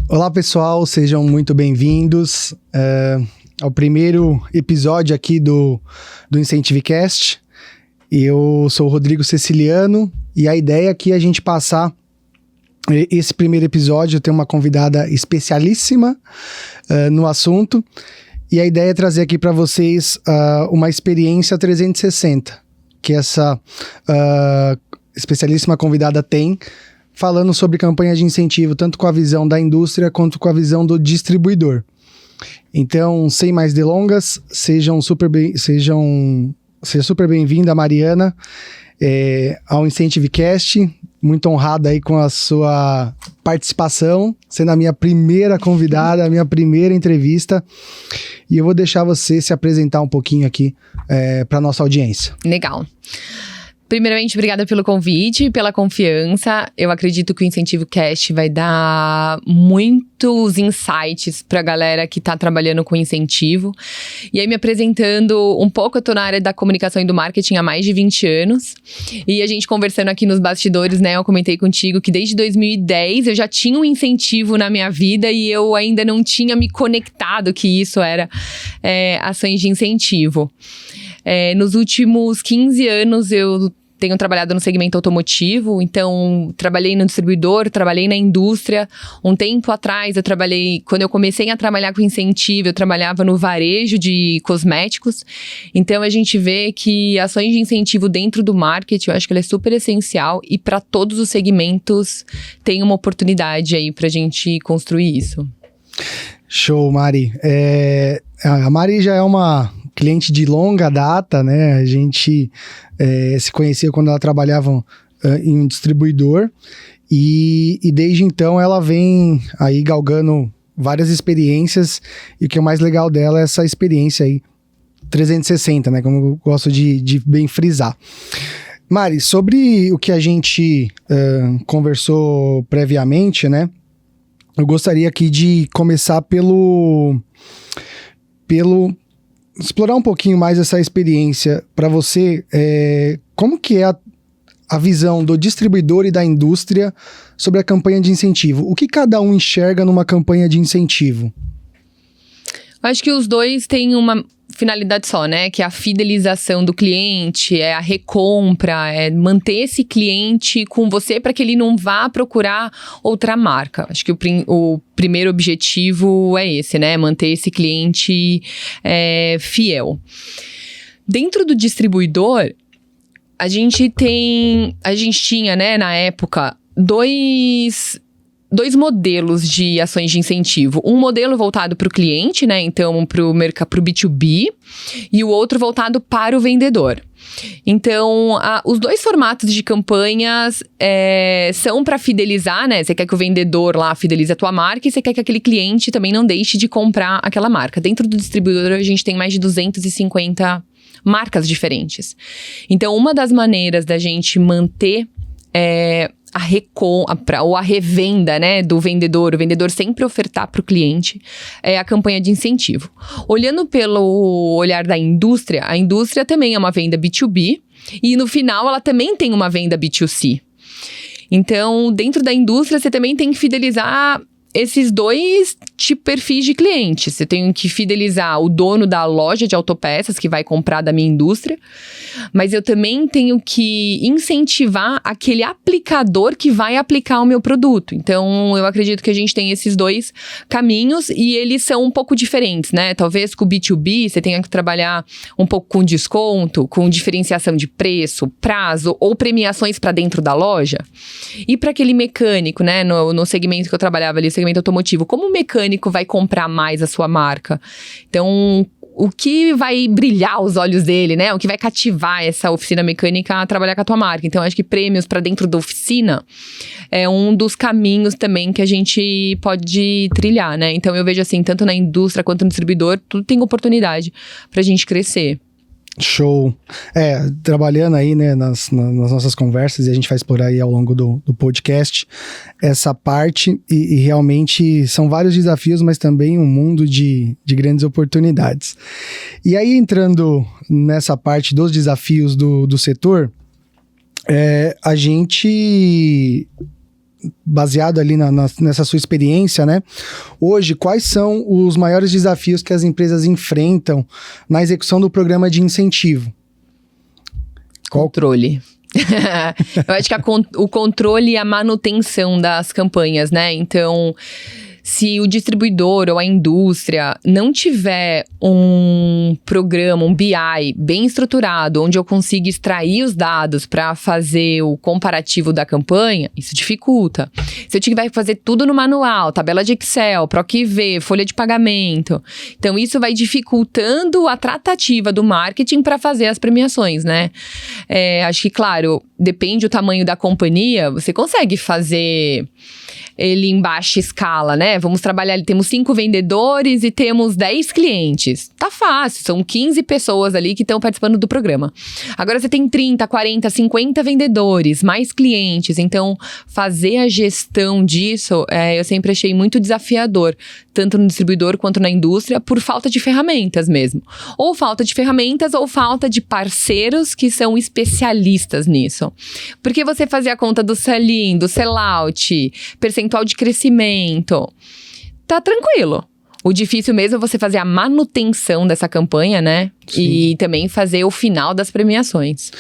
Olá pessoal, sejam muito bem-vindos ao primeiro episódio aqui do IncentiveCast. Eu sou o Rodrigo Ceciliano e a ideia aqui é a gente passar esse primeiro episódio. Eu tenho uma convidada especialíssima no assunto e a ideia é trazer aqui para vocês uma experiência 360 que essa especialíssima convidada tem, falando sobre campanha de incentivo, tanto com a visão da indústria quanto com a visão do distribuidor. Então, sem mais delongas, seja super bem-vinda, Mariana, ao IncentiveCast. Muito honrada aí com a sua participação, sendo a minha primeira convidada, a minha primeira entrevista. E eu vou deixar você se apresentar um pouquinho aqui para nossa audiência. Legal. Primeiramente, obrigada pelo convite, pela confiança. Eu acredito que o IncentiveCast vai dar muitos insights para a galera que está trabalhando com incentivo. E aí, me apresentando um pouco, eu estou na área da comunicação e do marketing há mais de 20 anos. E a gente conversando aqui nos bastidores, né? Eu comentei contigo que desde 2010 eu já tinha um incentivo na minha vida e eu ainda não tinha me conectado que isso era ações de incentivo. Nos últimos 15 anos eu tenho trabalhado no segmento automotivo, então trabalhei no distribuidor, trabalhei na indústria. Um tempo atrás quando eu comecei a trabalhar com incentivo, eu trabalhava no varejo de cosméticos. Então a gente vê que ações de incentivo dentro do marketing, eu acho que ela é super essencial e para todos os segmentos tem uma oportunidade aí pra gente construir isso. Show, Mari. A Mari já é uma cliente de longa data, né? A gente se conhecia quando ela trabalhava em um distribuidor e desde então ela vem aí galgando várias experiências e o que é mais legal dela é essa experiência aí 360, né? Como eu gosto de bem frisar. Mari, sobre o que a gente conversou previamente, né? Eu gostaria aqui de começar pelo explorar um pouquinho mais essa experiência para você. Como que é a visão do distribuidor e da indústria sobre a campanha de incentivo? O que cada um enxerga numa campanha de incentivo? Acho que os dois têm uma finalidade só, né? Que é a fidelização do cliente, é a recompra, é manter esse cliente com você para que ele não vá procurar outra marca. Acho que o primeiro objetivo é esse, né? Manter esse cliente fiel. Dentro do distribuidor, a gente tinha, né, na época, dois modelos de ações de incentivo. Um modelo voltado para o cliente, né? Então, para o B2B, e o outro voltado para o vendedor. Então, os dois formatos de campanhas são para fidelizar, né? Você quer que o vendedor lá fidelize a tua marca e você quer que aquele cliente também não deixe de comprar aquela marca. Dentro do distribuidor, a gente tem mais de 250 marcas diferentes. Então, uma das maneiras da gente manter a revenda, né, do vendedor, o vendedor sempre ofertar para o cliente a campanha de incentivo. Olhando pelo olhar da indústria, a indústria também é uma venda B2B e no final ela também tem uma venda B2C. Então, dentro da indústria, você também tem que fidelizar esses dois perfis de clientes. Você tem que fidelizar o dono da loja de autopeças que vai comprar da minha indústria, mas eu também tenho que incentivar aquele aplicador que vai aplicar o meu produto. Então, eu acredito que a gente tem esses dois caminhos e eles são um pouco diferentes, né? Talvez com o B2B você tenha que trabalhar um pouco com desconto, com diferenciação de preço, prazo ou premiações para dentro da loja. E para aquele mecânico, né? No segmento que eu trabalhava ali, segmento automotivo, como o mecânico vai comprar mais a sua marca? Então, o que vai brilhar os olhos dele, né? O que vai cativar essa oficina mecânica a trabalhar com a tua marca? Então, acho que prêmios para dentro da oficina é um dos caminhos também que a gente pode trilhar, né? Então, eu vejo assim, tanto na indústria quanto no distribuidor, tudo tem oportunidade pra gente crescer. Show. Trabalhando aí, né, nas nossas conversas, e a gente vai explorar aí ao longo do podcast essa parte, e realmente são vários desafios, mas também um mundo de grandes oportunidades. E aí, entrando nessa parte dos desafios do setor, a gente baseado ali nessa sua experiência, né? Hoje, quais são os maiores desafios que as empresas enfrentam na execução do programa de incentivo? Controle. Eu acho que o controle e a manutenção das campanhas, né? Então, se o distribuidor ou a indústria não tiver um programa, um BI bem estruturado, onde eu consiga extrair os dados para fazer o comparativo da campanha, isso dificulta. Se eu tiver que fazer tudo no manual, tabela de Excel, PROC-V, folha de pagamento, então isso vai dificultando a tratativa do marketing para fazer as premiações, né? Acho que, claro, depende do tamanho da companhia, você consegue fazer ele em baixa escala, né? Vamos trabalhar, temos 5 vendedores e temos 10 clientes. Tá fácil, são 15 pessoas ali que estão participando do programa. Agora você tem 30, 40, 50 vendedores, mais clientes. Então, fazer a gestão disso, eu sempre achei muito desafiador, tanto no distribuidor quanto na indústria, por falta de ferramentas mesmo. Ou falta de ferramentas ou falta de parceiros que são especialistas nisso. Porque você fazia a conta do sell-in, do sell-out, percentual de crescimento, tá tranquilo. O difícil mesmo é você fazer a manutenção dessa campanha, né? Sim. E também fazer o final das premiações.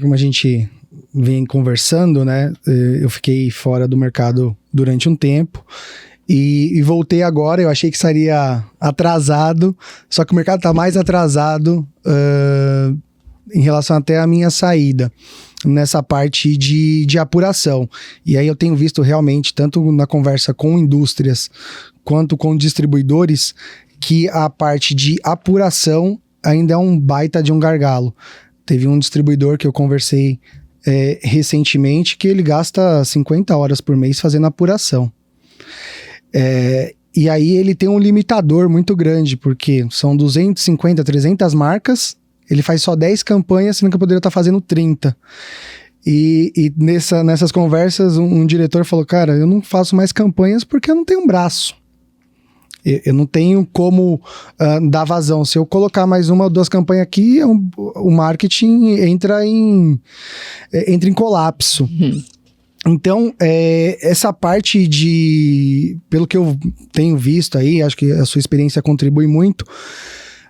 Como a gente vem conversando, né? Eu fiquei fora do mercado durante um tempo e voltei agora. Eu achei que estaria atrasado, só que o mercado tá mais atrasado em relação até à minha saída nessa parte de apuração. E aí eu tenho visto realmente, tanto na conversa com indústrias quanto com distribuidores, que a parte de apuração ainda é um baita de um gargalo. Teve um distribuidor que eu conversei recentemente que ele gasta 50 horas por mês fazendo apuração. E aí ele tem um limitador muito grande, porque são 250, 300 marcas, ele faz só 10 campanhas, sendo que eu poderia estar fazendo 30. E nessas conversas, um diretor falou, cara, eu não faço mais campanhas porque eu não tenho um braço. Eu não tenho como dar vazão. Se eu colocar mais uma ou 2 campanhas aqui, o marketing entra em colapso. Uhum. Então, essa parte pelo que eu tenho visto aí, acho que a sua experiência contribui muito,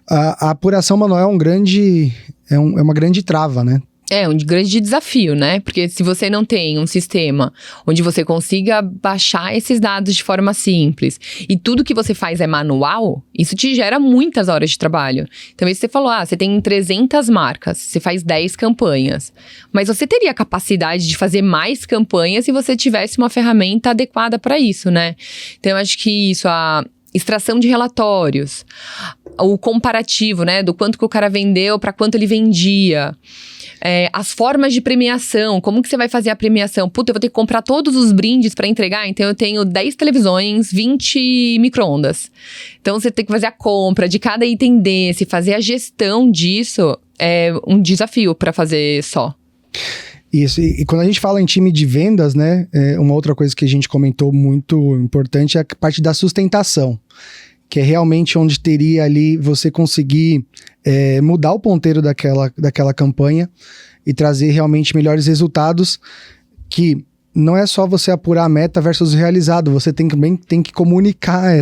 a apuração manual é uma grande trava, né? É um grande desafio, né? Porque se você não tem um sistema onde você consiga baixar esses dados de forma simples e tudo que você faz é manual, isso te gera muitas horas de trabalho. Então, você falou, você tem 300 marcas, você faz 10 campanhas. Mas você teria a capacidade de fazer mais campanhas se você tivesse uma ferramenta adequada para isso, né? Então, eu acho que isso, a extração de relatórios, o comparativo, né? Do quanto que o cara vendeu para quanto ele vendia. As formas de premiação, como que você vai fazer a premiação? Puta, eu vou ter que comprar todos os brindes para entregar, então eu tenho 10 televisões, 20 micro-ondas. Então você tem que fazer a compra de cada item desse, fazer a gestão disso é um desafio para fazer só. Isso, e quando a gente fala em time de vendas, né, uma outra coisa que a gente comentou muito importante é a parte da sustentação, que é realmente onde teria ali você conseguir mudar o ponteiro daquela campanha e trazer realmente melhores resultados, que não é só você apurar a meta versus o realizado, você também tem que comunicar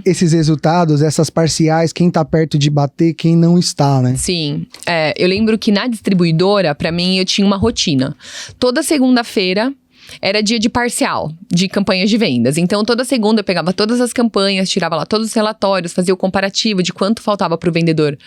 esses resultados, essas parciais, quem tá perto de bater, quem não está, né? Sim, eu lembro que na distribuidora, pra mim, eu tinha uma rotina. Toda segunda-feira era dia de parcial, de campanhas de vendas. Então, toda segunda eu pegava todas as campanhas, tirava lá todos os relatórios, fazia o comparativo de quanto faltava pro vendedor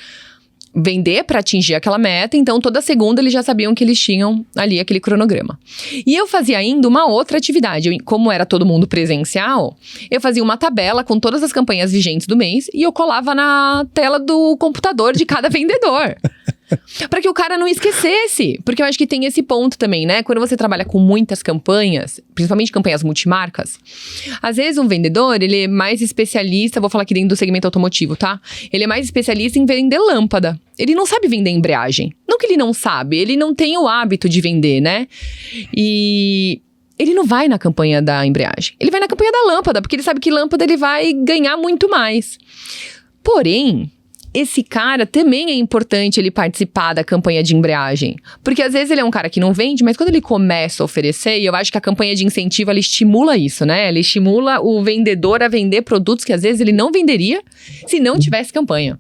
vender para atingir aquela meta. Então, toda segunda eles já sabiam que eles tinham ali aquele cronograma. E eu fazia ainda uma outra atividade. Como era todo mundo presencial, eu fazia uma tabela com todas as campanhas vigentes do mês e eu colava na tela do computador de cada vendedor. Para que o cara não esquecesse. Porque eu acho que tem esse ponto também, né? Quando você trabalha com muitas campanhas, principalmente campanhas multimarcas, às vezes um vendedor, ele é mais especialista, vou falar aqui dentro do segmento automotivo, tá? Ele é mais especialista em vender lâmpada. Ele não sabe vender embreagem. Não que ele não sabe, ele não tem o hábito de vender, né? E ele não vai na campanha da embreagem. Ele vai na campanha da lâmpada, porque ele sabe que lâmpada ele vai ganhar muito mais. Porém, esse cara também é importante ele participar da campanha de embreagem. Porque às vezes ele é um cara que não vende, mas quando ele começa a oferecer, e eu acho que a campanha de incentivo, ela estimula isso, né? Ela estimula o vendedor a vender produtos que às vezes ele não venderia se não tivesse campanha.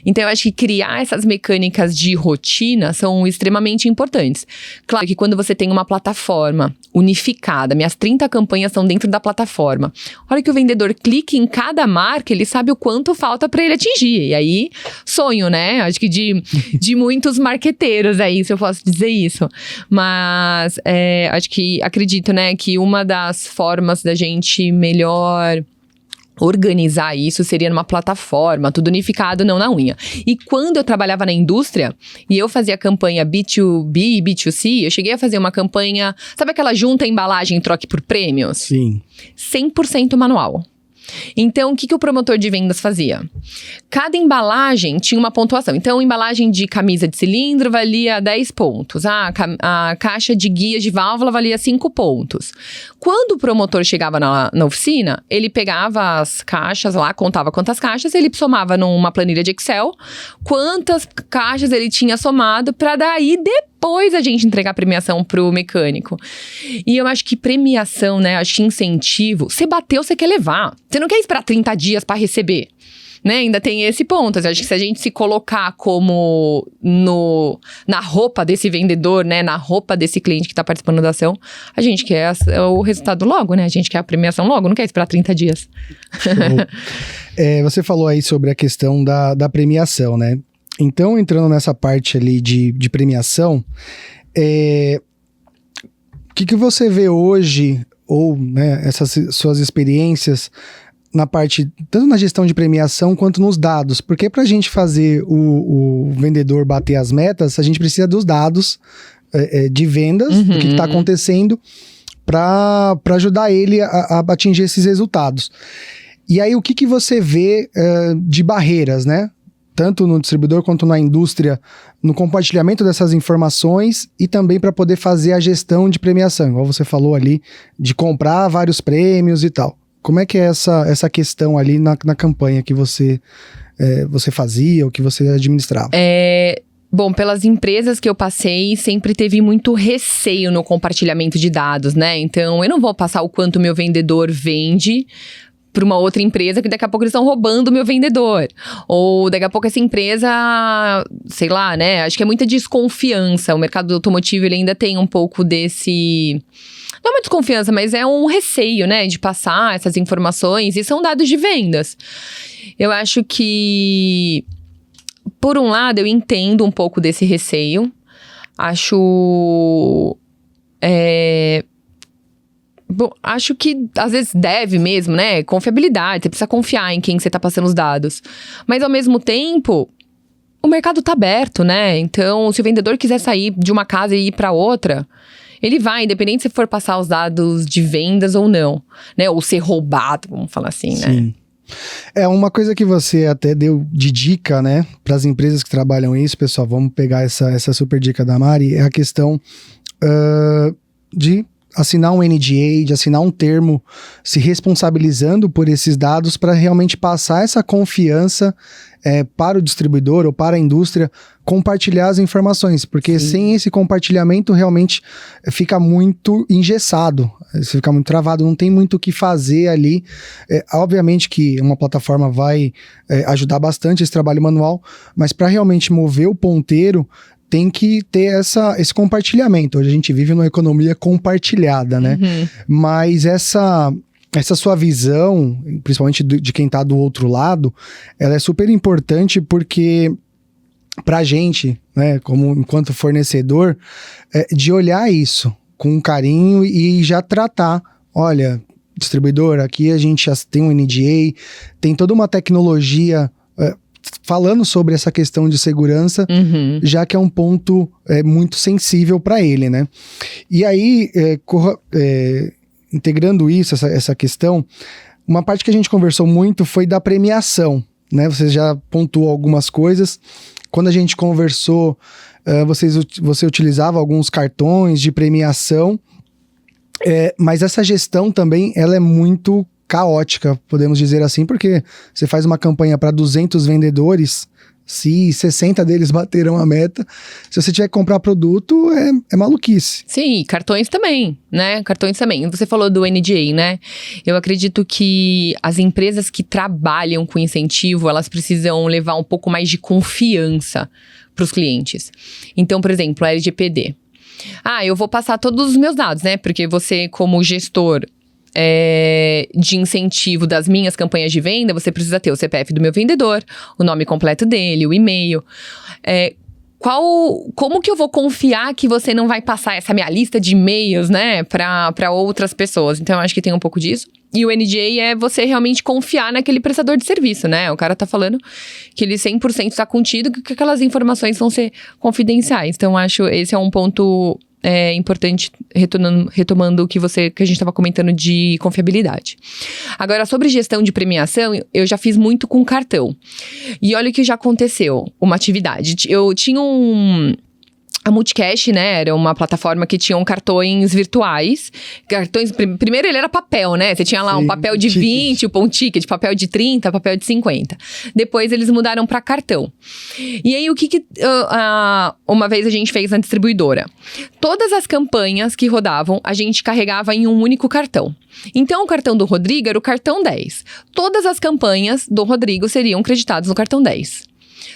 Então eu acho que criar essas mecânicas de rotina são extremamente importantes. Claro que quando você tem uma plataforma unificada, minhas 30 campanhas estão dentro da plataforma. A hora que o vendedor clica em cada marca, ele sabe o quanto falta para ele atingir. E aí, sonho, né? Acho que de muitos marqueteiros aí, se eu posso dizer isso. Mas acredito, né, que uma das formas da gente melhor organizar isso seria numa plataforma, tudo unificado, não na unha. E quando eu trabalhava na indústria, e eu fazia campanha B2B e B2C, eu cheguei a fazer uma campanha, sabe aquela junta embalagem e troque por prêmios? Sim. 100% manual. Então, o que o promotor de vendas fazia? Cada embalagem tinha uma pontuação. Então, a embalagem de camisa de cilindro valia 10 pontos. A caixa de guias de válvula valia 5 pontos. Quando o promotor chegava na oficina, ele pegava as caixas lá, contava quantas caixas, ele somava numa planilha de Excel, quantas caixas ele tinha somado, para daí depois a gente entregar a premiação pro mecânico. E eu acho que premiação, né, acho que incentivo, você bateu, você quer levar. Você não quer esperar 30 dias para receber, né? Ainda tem esse ponto. Eu acho que se a gente se colocar como na roupa desse vendedor, né, na roupa desse cliente que tá participando da ação, a gente quer o resultado logo, né? A gente quer a premiação logo, não quer esperar 30 dias. Você falou aí sobre a questão da premiação, né? Então, entrando nessa parte ali de premiação, o que você vê hoje, ou, né, essas suas experiências na parte, tanto na gestão de premiação quanto nos dados? Porque para a gente fazer o vendedor bater as metas, a gente precisa dos dados de vendas, do que está acontecendo, para ajudar ele a atingir esses resultados. E aí, o que você vê de barreiras, né? Tanto no distribuidor quanto na indústria, no compartilhamento dessas informações e também para poder fazer a gestão de premiação, igual você falou ali, de comprar vários prêmios e tal. Como é que é essa questão ali na campanha que você fazia ou que você administrava? Bom, pelas empresas que eu passei, sempre teve muito receio no compartilhamento de dados, né? Então, eu não vou passar o quanto meu vendedor vende para uma outra empresa, que daqui a pouco eles estão roubando o meu vendedor. Ou daqui a pouco essa empresa, sei lá, né? Acho que é muita desconfiança. O mercado automotivo, ele ainda tem um pouco desse... Não é uma desconfiança, mas é um receio, né? De passar essas informações. E são dados de vendas. Eu acho que, por um lado, eu entendo um pouco desse receio. Acho... Bom, acho que às vezes deve mesmo, né? Confiabilidade, você precisa confiar em quem você tá passando os dados. Mas ao mesmo tempo, o mercado tá aberto, né? Então, se o vendedor quiser sair de uma casa e ir para outra, ele vai, independente se for passar os dados de vendas ou não, né? Ou ser roubado, vamos falar assim, né? Sim. Uma coisa que você até deu de dica, né? Para as empresas que trabalham isso, pessoal, vamos pegar essa super dica da Mari, é a questão de assinar um NDA, de assinar um termo se responsabilizando por esses dados para realmente passar essa confiança para o distribuidor ou para a indústria compartilhar as informações, porque sem esse compartilhamento realmente fica muito engessado, fica muito travado, não tem muito o que fazer ali. Obviamente que uma plataforma vai ajudar bastante esse trabalho manual, mas para realmente mover o ponteiro, tem que ter esse compartilhamento. Hoje a gente vive numa economia compartilhada, né? Mas essa sua visão, principalmente de quem está do outro lado, ela é super importante porque pra gente, né, como enquanto fornecedor, de olhar isso com carinho e já tratar, olha, distribuidor, aqui a gente já tem um NDA, tem toda uma tecnologia falando sobre essa questão de segurança, já que é um ponto muito sensível para ele, né? E aí, integrando isso, essa questão, uma parte que a gente conversou muito foi da premiação, né? Você já pontuou algumas coisas. Quando a gente conversou, você utilizava alguns cartões de premiação, mas essa gestão também, ela é muito caótica, podemos dizer assim, porque você faz uma campanha para 200 vendedores, se 60 deles bateram a meta, se você tiver que comprar produto, é maluquice. Sim, cartões também, né? Cartões também. Você falou do NDA, né? Eu acredito que as empresas que trabalham com incentivo, elas precisam levar um pouco mais de confiança para os clientes. Então, por exemplo, a LGPD. Eu vou passar todos os meus dados, né? Porque você, como gestor de incentivo das minhas campanhas de venda, você precisa ter o CPF do meu vendedor, o nome completo dele, o e-mail. Como que eu vou confiar que você não vai passar essa minha lista de e-mails, né, para outras pessoas? Então, eu acho que tem um pouco disso. E o NDA é você realmente confiar naquele prestador de serviço, né? O cara tá falando que ele 100% tá contido, que aquelas informações vão ser confidenciais. Então, acho esse é um ponto importante, retomando o que a gente estava comentando de confiabilidade. Agora, sobre gestão de premiação, eu já fiz muito com cartão. E olha o que já aconteceu, uma atividade. Eu tinha a Multicash, né, era uma plataforma que tinha cartões virtuais. Primeiro ele era papel, né? Você tinha lá um papel de 20, um ticket, papel de 30, papel de 50. Depois eles mudaram para cartão. E aí, uma vez a gente fez na distribuidora? Todas as campanhas que rodavam, a gente carregava em um único cartão. Então, o cartão do Rodrigo era o cartão 10. Todas as campanhas do Rodrigo seriam creditadas no cartão 10.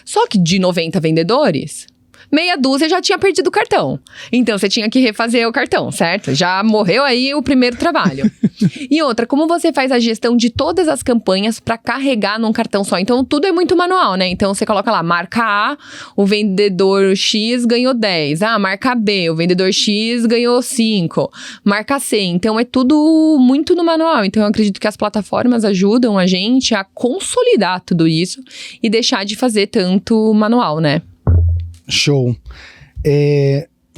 Só que de 90 vendedores, meia dúzia já tinha perdido o cartão. Então, você tinha que refazer o cartão, certo? Já morreu aí o primeiro trabalho. E outra, como você faz a gestão de todas as campanhas para carregar num cartão só? Então, tudo é muito manual, né? Então, você coloca lá, marca A, o vendedor X ganhou 10. Marca B, o vendedor X ganhou 5. Marca C. Então, é tudo muito no manual. Então, eu acredito que as plataformas ajudam a gente a consolidar tudo isso e deixar de fazer tanto manual, né? Show.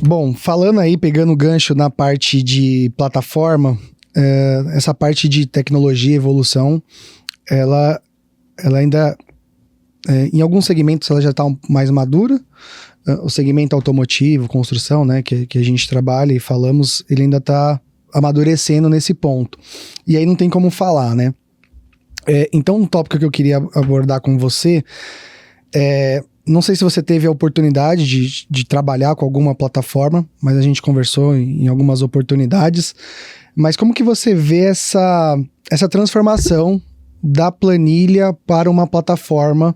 Bom, falando aí, pegando o gancho na parte de plataforma, essa parte de tecnologia e evolução, ela ainda, em alguns segmentos, ela já está mais madura. O segmento automotivo, construção, né, que a gente trabalha e falamos, ele ainda está amadurecendo nesse ponto. E aí não tem como falar, né? Então, um tópico que eu queria abordar com você não sei se você teve a oportunidade de trabalhar com alguma plataforma, mas a gente conversou em algumas oportunidades. Mas como que você vê essa transformação da planilha para uma plataforma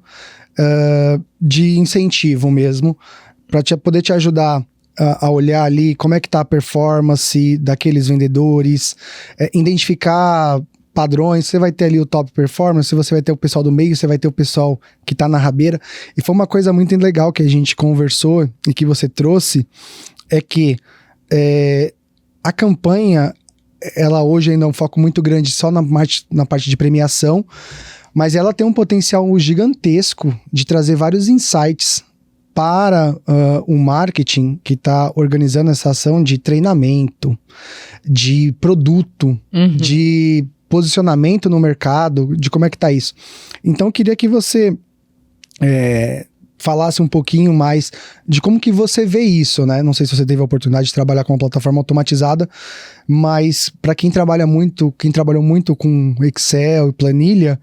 de incentivo mesmo, para poder te ajudar a olhar ali como é que está a performance daqueles vendedores, identificar padrões? Você vai ter ali o top performance, você vai ter o pessoal do meio, você vai ter o pessoal que tá na rabeira. E foi uma coisa muito legal que a gente conversou e que você trouxe, é que a campanha, ela hoje ainda é um foco muito grande só na parte de premiação, mas ela tem um potencial gigantesco de trazer vários insights para o marketing que está organizando essa ação de treinamento, de produto, de posicionamento no mercado, de como é que tá isso. Então, eu queria que você falasse um pouquinho mais de como que você vê isso, né? Não sei se você teve a oportunidade de trabalhar com uma plataforma automatizada, mas para quem trabalhou muito com Excel e planilha,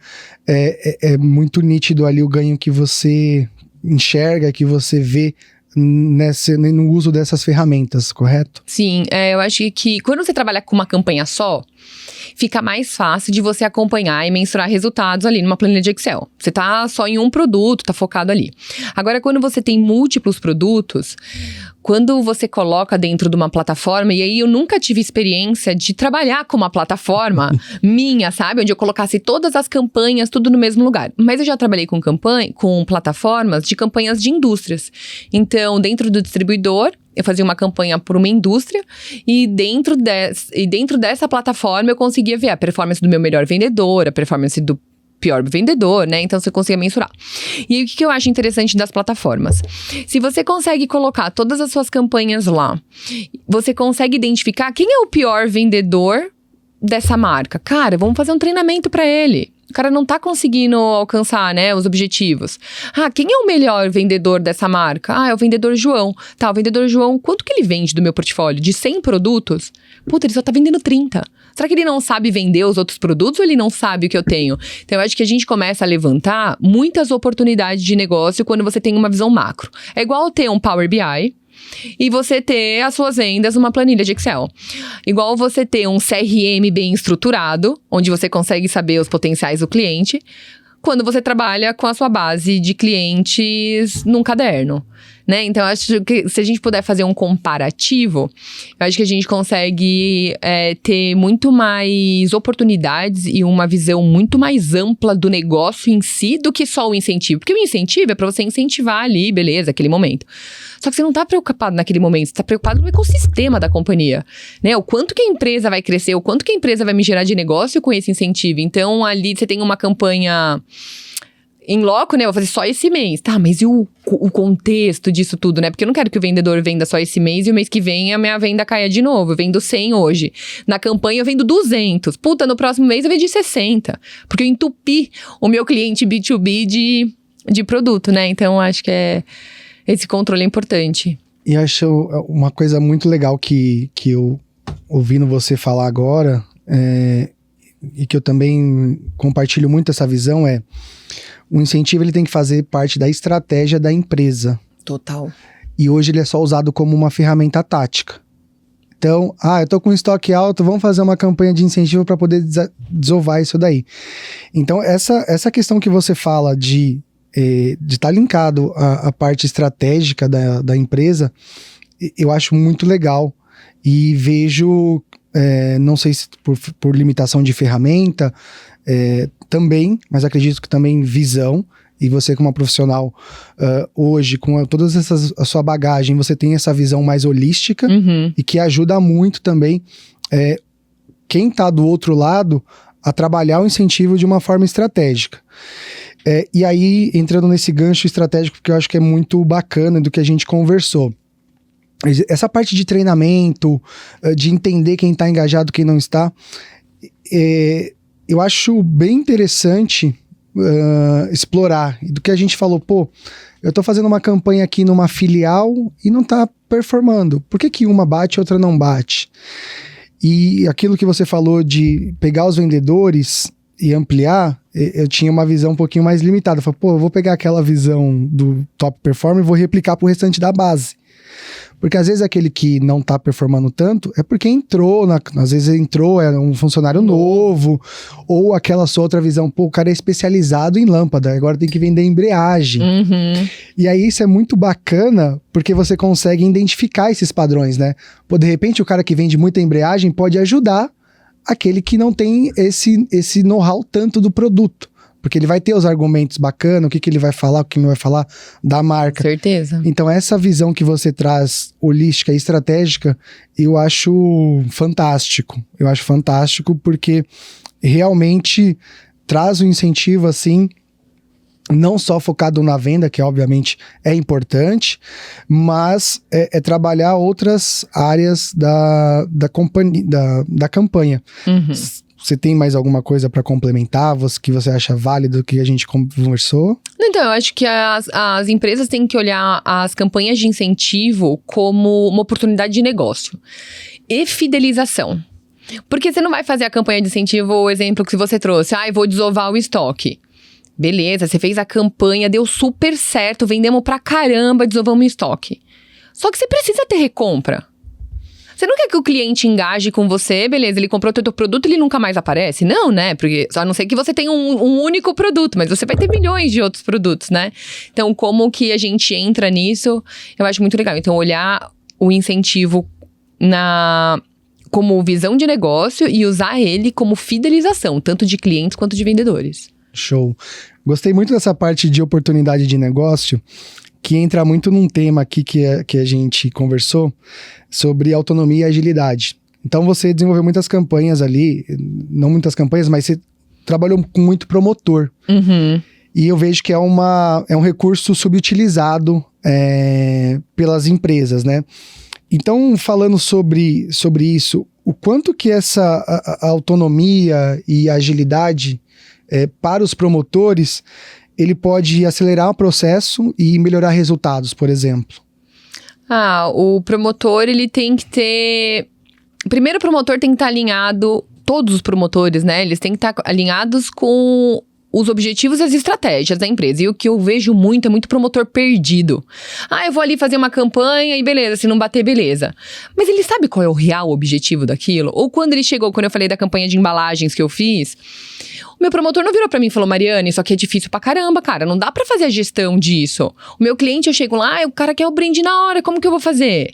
é muito nítido ali o ganho que você enxerga, que você vê no uso dessas ferramentas, correto? Sim, eu acho que quando você trabalha com uma campanha só, fica mais fácil de você acompanhar e mensurar resultados ali numa planilha de Excel. Você tá só em um produto, tá focado ali. Agora, quando você tem múltiplos produtos, quando você coloca dentro de uma plataforma, e aí eu nunca tive experiência de trabalhar com uma plataforma minha, sabe? Onde eu colocasse todas as campanhas, tudo no mesmo lugar. Mas eu já trabalhei com plataformas de campanhas de indústrias. Então, dentro do distribuidor, eu fazia uma campanha por uma indústria e dentro dessa plataforma eu conseguia ver a performance do meu melhor vendedor, a performance do pior vendedor, né? Então, você conseguia mensurar. E aí, o que eu acho interessante das plataformas? Se você consegue colocar todas as suas campanhas lá, você consegue identificar quem é o pior vendedor dessa marca. Cara, vamos fazer um treinamento para ele. O cara não tá conseguindo alcançar, né, os objetivos. Quem é o melhor vendedor dessa marca? É o vendedor João. Tá, o vendedor João, quanto que ele vende do meu portfólio? De 100 produtos? Puta, ele só tá vendendo 30. Será que ele não sabe vender os outros produtos ou ele não sabe o que eu tenho? Então, eu acho que a gente começa a levantar muitas oportunidades de negócio quando você tem uma visão macro. É igual ter um Power BI e você ter as suas vendas numa planilha de Excel. Igual você ter um CRM bem estruturado, onde você consegue saber os potenciais do cliente, quando você trabalha com a sua base de clientes num caderno, né? Então, eu acho que se a gente puder fazer um comparativo, eu acho que a gente consegue ter muito mais oportunidades e uma visão muito mais ampla do negócio em si do que só o incentivo. Porque o incentivo é para você incentivar ali, beleza, aquele momento. Só que você não está preocupado naquele momento, você está preocupado no ecossistema da companhia, né? O quanto que a empresa vai crescer, o quanto que a empresa vai me gerar de negócio com esse incentivo. Então, ali você tem uma campanha em loco, né? Eu vou fazer só esse mês. Tá, mas e o contexto disso tudo, né? Porque eu não quero que o vendedor venda só esse mês e o mês que vem a minha venda caia de novo. Eu vendo 100 hoje. Na campanha eu vendo 200. Puta, no próximo mês eu vendi 60. Porque eu entupi o meu cliente B2B de produto, né? Então, acho que esse controle é importante. E acho uma coisa muito legal que eu ouvindo você falar agora, e que eu também compartilho muito essa visão, o incentivo ele tem que fazer parte da estratégia da empresa. Total. E hoje ele é só usado como uma ferramenta tática. Então, eu tô com estoque alto, vamos fazer uma campanha de incentivo para poder desovar isso daí. Então, essa questão que você fala de estar linkado à parte estratégica da empresa, eu acho muito legal. E vejo, não sei se por limitação de ferramenta, também, mas acredito que também visão. E você como uma profissional hoje, com toda a sua bagagem, você tem essa visão mais holística, e que ajuda muito também quem está do outro lado a trabalhar o incentivo de uma forma estratégica. E aí, entrando nesse gancho estratégico, que eu acho que é muito bacana do que a gente conversou. Essa parte de treinamento, de entender quem está engajado, quem não está, eu acho bem interessante explorar. Do que a gente falou, eu estou fazendo uma campanha aqui numa filial e não está performando. Por que uma bate e outra não bate? E aquilo que você falou de pegar os vendedores e ampliar, eu tinha uma visão um pouquinho mais limitada. Eu falei, eu vou pegar aquela visão do top performer e vou replicar pro restante da base. Porque às vezes aquele que não tá performando tanto é porque entrou, às vezes entrou, é um funcionário novo, ou aquela sua outra visão, o cara é especializado em lâmpada, agora tem que vender embreagem. E aí isso é muito bacana, porque você consegue identificar esses padrões, né? De repente o cara que vende muita embreagem pode ajudar aquele que não tem esse know-how tanto do produto. Porque ele vai ter os argumentos bacanas, o que ele vai falar, o que ele não vai falar da marca. Certeza. Então, essa visão que você traz, holística e estratégica, eu acho fantástico. Eu acho fantástico porque realmente traz um incentivo, assim, não só focado na venda, que obviamente é importante, mas é trabalhar outras áreas da campanha. Você tem mais alguma coisa para complementar, que você acha válido que a gente conversou? Então, eu acho que as empresas têm que olhar as campanhas de incentivo como uma oportunidade de negócio e fidelização. Porque você não vai fazer a campanha de incentivo, o exemplo que você trouxe, vou desovar o estoque. Beleza, você fez a campanha, deu super certo, vendemos pra caramba, desovamos o estoque. Só que você precisa ter recompra. Você não quer que o cliente engaje com você, beleza, ele comprou o teu produto e ele nunca mais aparece? Não, né? Porque a não ser que você tenha um único produto, mas você vai ter milhões de outros produtos, né? Então, como que a gente entra nisso, eu acho muito legal. Então, olhar o incentivo como visão de negócio e usar ele como fidelização, tanto de clientes quanto de vendedores. Show. Gostei muito dessa parte de oportunidade de negócio, que entra muito num tema aqui que a gente conversou sobre autonomia e agilidade. Então você desenvolveu muitas campanhas ali, não muitas campanhas, mas você trabalhou com muito promotor. E eu vejo que é um recurso subutilizado pelas empresas, né? Então, falando sobre isso, o quanto que essa autonomia e agilidade para os promotores, ele pode acelerar o processo e melhorar resultados, por exemplo? O promotor, ele tem que ter... Primeiro, o promotor tem que estar alinhado todos os promotores, né, eles têm que estar alinhados com os objetivos e as estratégias da empresa. E o que eu vejo muito é muito promotor perdido. Eu vou ali fazer uma campanha e beleza, se não bater, beleza. Mas ele sabe qual é o real objetivo daquilo? Ou quando ele chegou, quando eu falei da campanha de embalagens que eu fiz, o meu promotor não virou pra mim e falou: Mariane, isso aqui é difícil pra caramba, cara, não dá pra fazer a gestão disso. O meu cliente, eu chego lá, o cara quer o brinde na hora, como que eu vou fazer?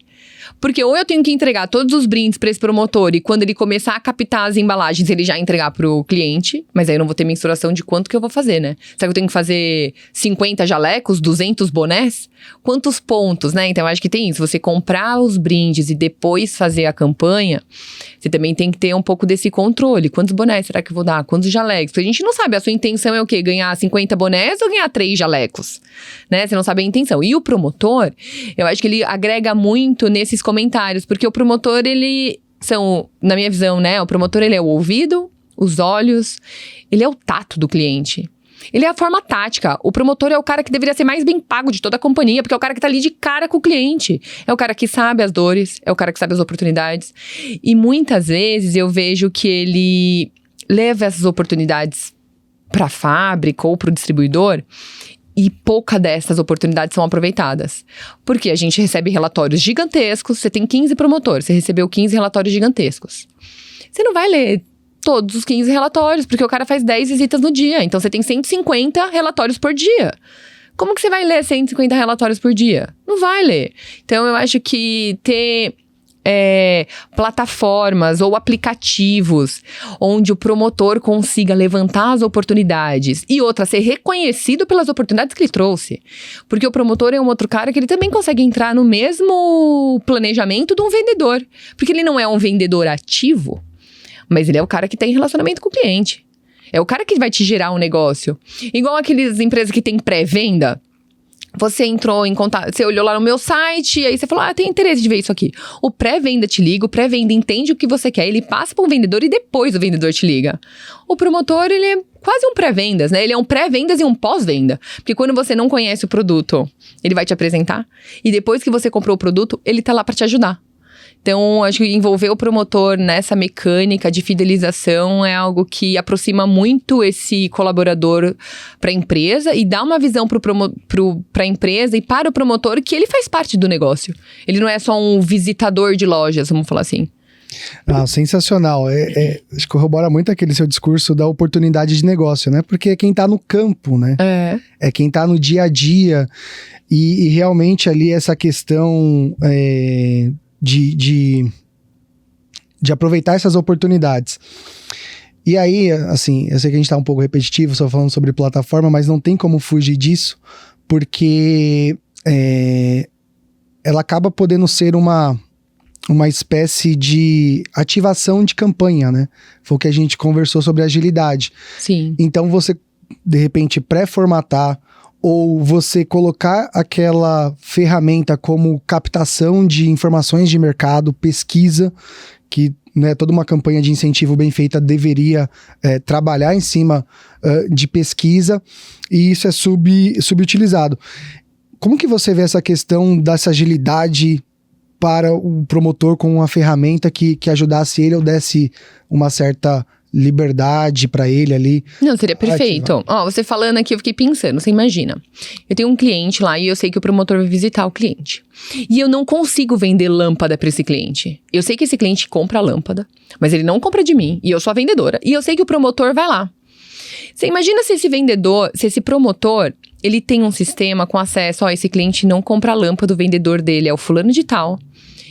Porque ou eu tenho que entregar todos os brindes para esse promotor e quando ele começar a captar as embalagens, ele já entregar pro cliente, mas aí eu não vou ter mensuração de quanto que eu vou fazer, né? Será que eu tenho que fazer 50 jalecos, 200 bonés? Quantos pontos, né? Então eu acho que tem isso, você comprar os brindes e depois fazer a campanha, você também tem que ter um pouco desse controle. Quantos bonés será que eu vou dar? Quantos jalecos? Porque a gente não sabe, a sua intenção é o quê? Ganhar 50 bonés ou ganhar 3 jalecos? Né? Você não sabe a intenção. E o promotor, eu acho que ele agrega muito nesses comentários, porque o promotor, ele são, na minha visão, né? O promotor, ele é o ouvido, os olhos, ele é o tato do cliente. Ele é a forma tática. O promotor é o cara que deveria ser mais bem pago de toda a companhia, porque é o cara que tá ali de cara com o cliente. É o cara que sabe as dores, é o cara que sabe as oportunidades. E muitas vezes eu vejo que ele leva essas oportunidades pra fábrica ou pro distribuidor e pouca dessas oportunidades são aproveitadas. Porque a gente recebe relatórios gigantescos, você tem 15 promotores, você recebeu 15 relatórios gigantescos. Você não vai ler todos os 15 relatórios, porque o cara faz 10 visitas no dia. Então, você tem 150 relatórios por dia. Como que você vai ler 150 relatórios por dia? Não vai ler. Então, eu acho que ter plataformas ou aplicativos onde o promotor consiga levantar as oportunidades e outra, ser reconhecido pelas oportunidades que ele trouxe. Porque o promotor é um outro cara que ele também consegue entrar no mesmo planejamento de um vendedor. Porque ele não é um vendedor ativo, mas ele é o cara que tem relacionamento com o cliente. É o cara que vai te gerar um negócio. Igual aquelas empresas que tem pré-venda. Você entrou em contato, você olhou lá no meu site, e aí você falou, tem interesse de ver isso aqui. O pré-venda te liga, o pré-venda entende o que você quer, ele passa para um vendedor e depois o vendedor te liga. O promotor, ele é quase um pré-vendas, né? Ele é um pré-vendas e um pós-venda. Porque quando você não conhece o produto, ele vai te apresentar. E depois que você comprou o produto, ele tá lá para te ajudar. Então, acho que envolver o promotor nessa mecânica de fidelização é algo que aproxima muito esse colaborador para a empresa e dá uma visão para a empresa e para o promotor que ele faz parte do negócio. Ele não é só um visitador de lojas, vamos falar assim. Sensacional. Acho que corrobora muito aquele seu discurso da oportunidade de negócio, né? Porque é quem tá no campo, né? É quem tá no dia a dia. E realmente ali essa questão de aproveitar essas oportunidades. E aí, assim, eu sei que a gente tá um pouco repetitivo só falando sobre plataforma, mas não tem como fugir disso, porque ela acaba podendo ser uma espécie de ativação de campanha, né? Foi o que a gente conversou sobre agilidade. Sim. Então você, de repente, pré-formatar ou você colocar aquela ferramenta como captação de informações de mercado, pesquisa, que, né, toda uma campanha de incentivo bem feita deveria trabalhar em cima de pesquisa, e isso é subutilizado. Como que você vê essa questão dessa agilidade para o promotor com uma ferramenta que ajudasse ele ou desse uma certa liberdade para ele ali? Não, seria perfeito. Você falando aqui, eu fiquei pensando, você imagina, eu tenho um cliente lá e eu sei que o promotor vai visitar o cliente. E eu não consigo vender lâmpada para esse cliente. Eu sei que esse cliente compra a lâmpada, mas ele não compra de mim, e eu sou a vendedora. E eu sei que o promotor vai lá. Você imagina se esse promotor, ele tem um sistema com acesso, esse cliente não compra a lâmpada do vendedor dele, é o fulano de tal.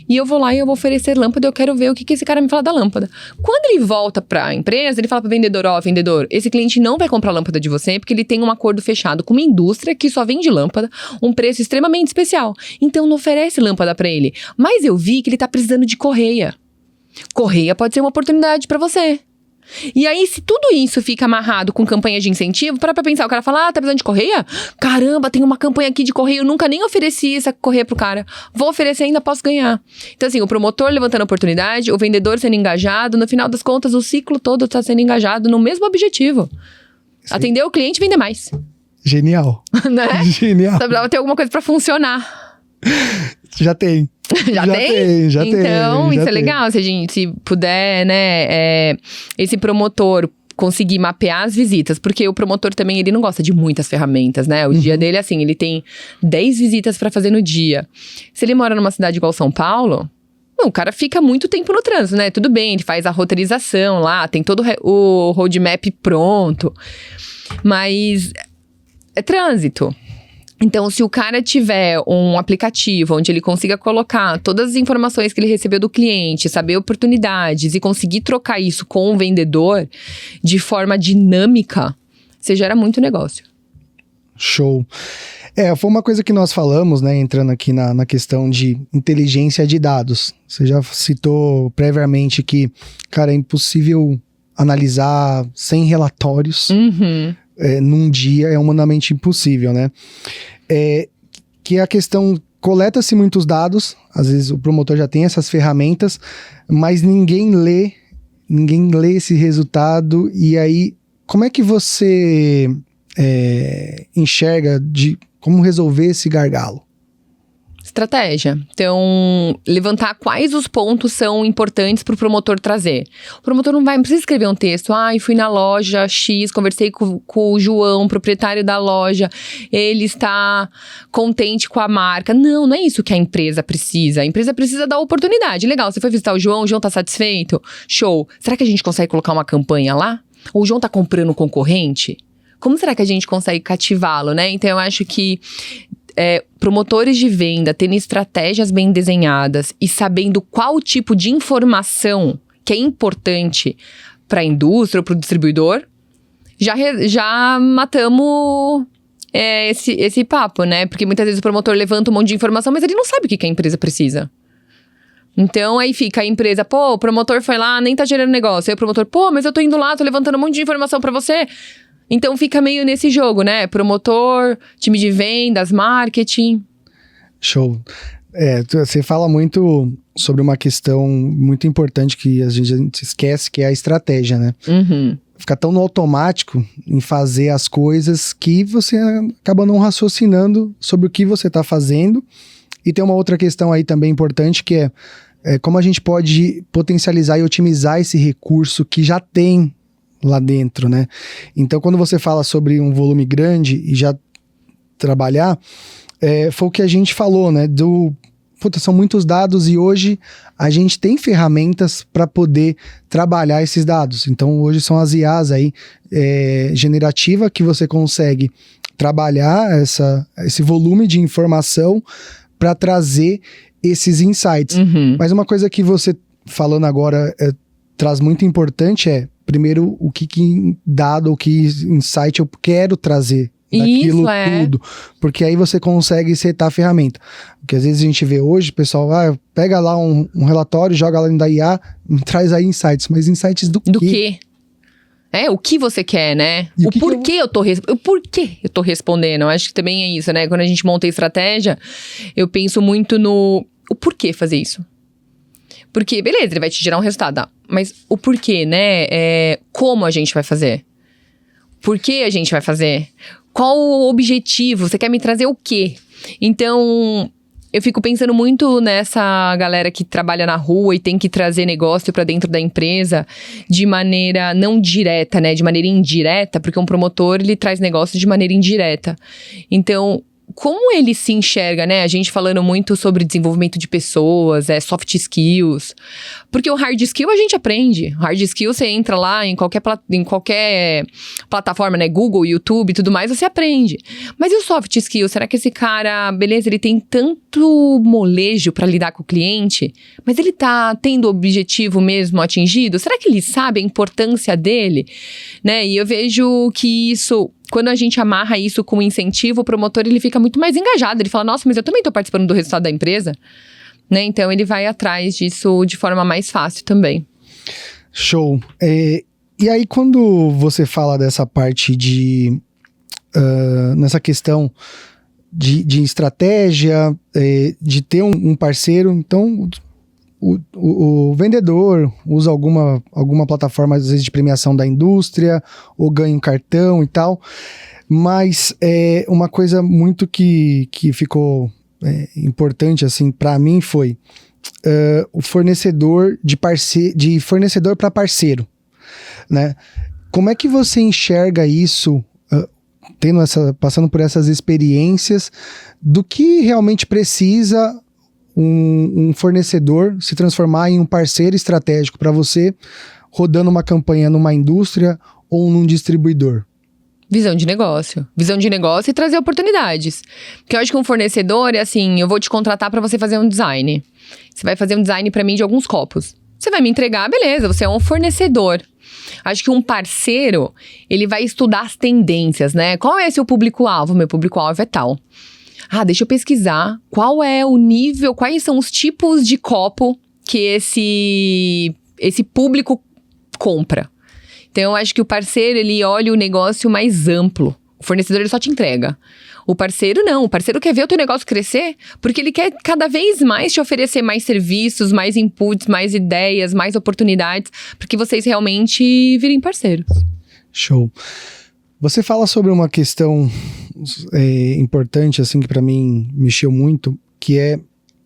E eu vou lá e eu vou oferecer lâmpada, eu quero ver o que esse cara me fala da lâmpada. Quando ele volta pra empresa, ele fala pro vendedor, vendedor, esse cliente não vai comprar lâmpada de você porque ele tem um acordo fechado com uma indústria que só vende lâmpada, um preço extremamente especial. Então não oferece lâmpada pra ele. Mas eu vi que ele tá precisando de correia. Correia pode ser uma oportunidade pra você. E aí, se tudo isso fica amarrado com campanha de incentivo, para pra pensar, o cara fala, tá precisando de correia? Caramba, tem uma campanha aqui de correia, eu nunca nem ofereci essa correia pro cara. Vou oferecer, ainda posso ganhar. Então assim, o promotor levantando a oportunidade, o vendedor sendo engajado, no final das contas, o ciclo todo tá sendo engajado no mesmo objetivo. Sim. Atender o cliente e vender mais. Genial. Né? Genial. Precisava ter alguma coisa pra funcionar. Já tem. Já tem? Então, isso é legal. Se a gente puder, né, esse promotor conseguir mapear as visitas, porque o promotor também, ele não gosta de muitas ferramentas, né? O dia dele, assim, ele tem 10 visitas pra fazer no dia. Se ele mora numa cidade igual São Paulo, o cara fica muito tempo no trânsito, né? Tudo bem, ele faz a roteirização lá, tem todo o roadmap pronto, mas é trânsito. Então, se o cara tiver um aplicativo onde ele consiga colocar todas as informações que ele recebeu do cliente, saber oportunidades e conseguir trocar isso com o vendedor de forma dinâmica, você gera muito negócio. Show. Foi uma coisa que nós falamos, né, entrando aqui na questão de inteligência de dados. Você já citou previamente que, cara, é impossível analisar 100 relatórios num dia, é humanamente impossível, né? Que a questão, coleta-se muitos dados, às vezes o promotor já tem essas ferramentas, mas ninguém lê esse resultado, e aí, como é que você enxerga de como resolver esse gargalo? Estratégia. Então, levantar quais os pontos são importantes para o promotor trazer. O promotor não precisa escrever um texto. Fui na loja X, conversei com o João, proprietário da loja, ele está contente com a marca. Não é isso que a empresa precisa. A empresa precisa dar oportunidade. Legal, você foi visitar o João está satisfeito? Show. Será que a gente consegue colocar uma campanha lá? Ou o João está comprando um concorrente? Como será que a gente consegue cativá-lo, né? Então, eu acho que promotores de venda tendo estratégias bem desenhadas e sabendo qual tipo de informação que é importante para a indústria ou para o distribuidor, já matamos esse papo, né? Porque muitas vezes o promotor levanta um monte de informação, mas ele não sabe o que a empresa precisa. Então, aí fica a empresa, o promotor foi lá, nem tá gerando negócio. Aí o promotor, mas eu tô indo lá, tô levantando um monte de informação para você. Então, fica meio nesse jogo, né? Promotor, time de vendas, marketing. Show. Você fala muito sobre uma questão muito importante que a gente esquece, que é a estratégia, né? Fica tão no automático em fazer as coisas que você acaba não raciocinando sobre o que você está fazendo. E tem uma outra questão aí também importante, que é como a gente pode potencializar e otimizar esse recurso que já tem lá dentro, né? Então, quando você fala sobre um volume grande e já trabalhar, foi o que a gente falou, né? São muitos dados e hoje a gente tem ferramentas para poder trabalhar esses dados. Então, hoje são as IAs aí, generativa, que você consegue trabalhar esse volume de informação para trazer esses insights. Mas uma coisa que você falando agora traz muito importante primeiro, o que dado, o que insight eu quero trazer daquilo tudo. Porque aí você consegue setar a ferramenta. Porque às vezes a gente vê hoje, pessoal, pega lá um relatório, joga lá dentro da IA, traz aí insights. Mas insights do quê? Do quê? O que você quer, né? O porquê eu tô respondendo. Eu acho que também é isso, né? Quando a gente monta a estratégia, eu penso muito no o porquê fazer isso. Porque, beleza, ele vai te gerar um resultado. Mas o porquê, né? Como a gente vai fazer? Por que a gente vai fazer? Qual o objetivo? Você quer me trazer o quê? Então, eu fico pensando muito nessa galera que trabalha na rua e tem que trazer negócio pra dentro da empresa de maneira não direta, né? De maneira indireta, porque um promotor, ele traz negócio de maneira indireta. Então, como ele se enxerga, né? A gente falando muito sobre desenvolvimento de pessoas, soft skills. Porque o hard skill a gente aprende. O hard skill você entra lá em qualquer plataforma, né? Google, YouTube e tudo mais, você aprende. Mas e o soft skill? Será que esse cara, beleza, ele tem tanto molejo para lidar com o cliente, mas ele tá tendo o objetivo mesmo atingido? Será que ele sabe a importância dele? Né? E eu vejo que isso, quando a gente amarra isso com incentivo, o promotor ele fica muito mais engajado. Ele fala, nossa, mas eu também tô participando do resultado da empresa. Né? Então, ele vai atrás disso de forma mais fácil também. Show. E aí, quando você fala dessa parte de... nessa questão de estratégia, de ter um parceiro, então... O vendedor usa alguma plataforma, às vezes, de premiação da indústria, ou ganha um cartão e tal, mas uma coisa muito que ficou importante assim para mim foi o fornecedor de fornecedor para parceiro, né? Como é que você enxerga isso, passando por essas experiências, do que realmente precisa um fornecedor se transformar em um parceiro estratégico para você, rodando uma campanha numa indústria ou num distribuidor? Visão de negócio. Visão de negócio e trazer oportunidades. Porque eu acho que um fornecedor é assim, eu vou te contratar para você fazer um design. Você vai fazer um design para mim de alguns copos. Você vai me entregar, beleza, você é um fornecedor. Acho que um parceiro, ele vai estudar as tendências, né? Qual é seu público-alvo? Meu público-alvo é tal. Deixa eu pesquisar qual é o nível, quais são os tipos de copo que esse público compra. Então, eu acho que o parceiro, ele olha o negócio mais amplo. O fornecedor, ele só te entrega. O parceiro, não. O parceiro quer ver o teu negócio crescer, porque ele quer cada vez mais te oferecer mais serviços, mais inputs, mais ideias, mais oportunidades, para que vocês realmente virem parceiros. Show. Você fala sobre uma questão importante, assim, que para mim mexeu muito, que é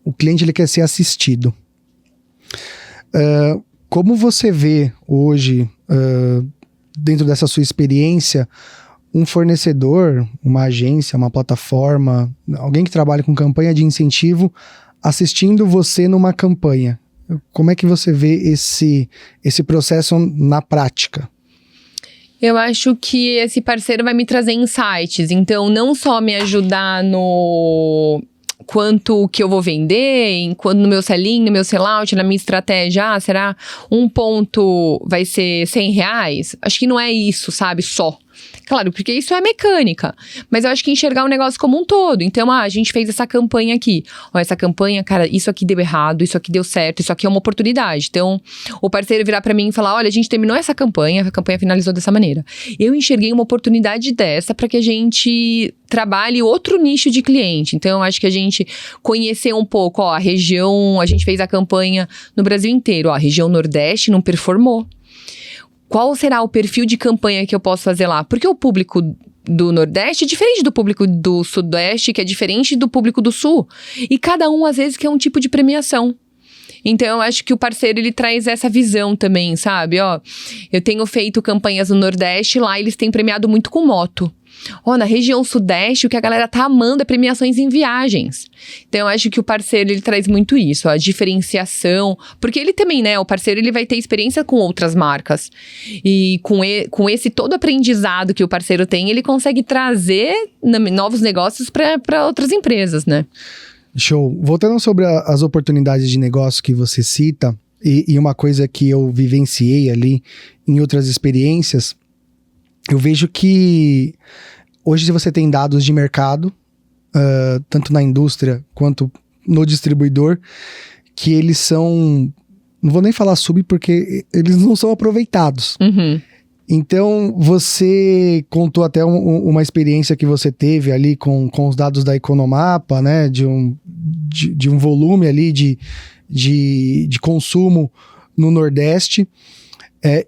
o cliente, ele quer ser assistido. Como você vê hoje, dentro dessa sua experiência, um fornecedor, uma agência, uma plataforma, alguém que trabalha com campanha de incentivo, assistindo você numa campanha? Como é que você vê esse processo na prática? Eu acho que esse parceiro vai me trazer insights. Então, não só me ajudar no quanto que eu vou vender, no meu sell-in, no meu sell-out, na minha estratégia. Será um ponto vai ser R$100? Acho que não é isso, sabe? Só. Claro, porque isso é mecânica. Mas eu acho que enxergar o negócio como um todo. Então, a gente fez essa campanha aqui. Essa campanha, cara, isso aqui deu errado, isso aqui deu certo, isso aqui é uma oportunidade. Então, o parceiro virar pra mim e falar, olha, a gente terminou essa campanha, a campanha finalizou dessa maneira. Eu enxerguei uma oportunidade dessa pra que a gente trabalhe outro nicho de cliente. Então, eu acho que a gente conhecer um pouco, a região, a gente fez a campanha no Brasil inteiro. A região Nordeste não performou. Qual será o perfil de campanha que eu posso fazer lá? Porque o público do Nordeste é diferente do público do Sudeste, que é diferente do público do Sul. E cada um, às vezes, quer um tipo de premiação. Então, eu acho que o parceiro, ele traz essa visão também, sabe? Eu tenho feito campanhas no Nordeste, lá eles têm premiado muito com moto. Na região Sudeste, o que a galera tá amando é premiações em viagens. Então, eu acho que o parceiro, ele traz muito isso, a diferenciação. Porque ele também, né, o parceiro, ele vai ter experiência com outras marcas. E com esse todo aprendizado que o parceiro tem, ele consegue trazer novos negócios para outras empresas, né? Show. Voltando sobre as oportunidades de negócio que você cita, e uma coisa que eu vivenciei ali em outras experiências, eu vejo que hoje você tem dados de mercado, tanto na indústria quanto no distribuidor, que eles são, não vou nem falar porque eles não são aproveitados. Uhum. Então, você contou até uma experiência que você teve ali com os dados da Economapa, né, de um volume ali de consumo no Nordeste.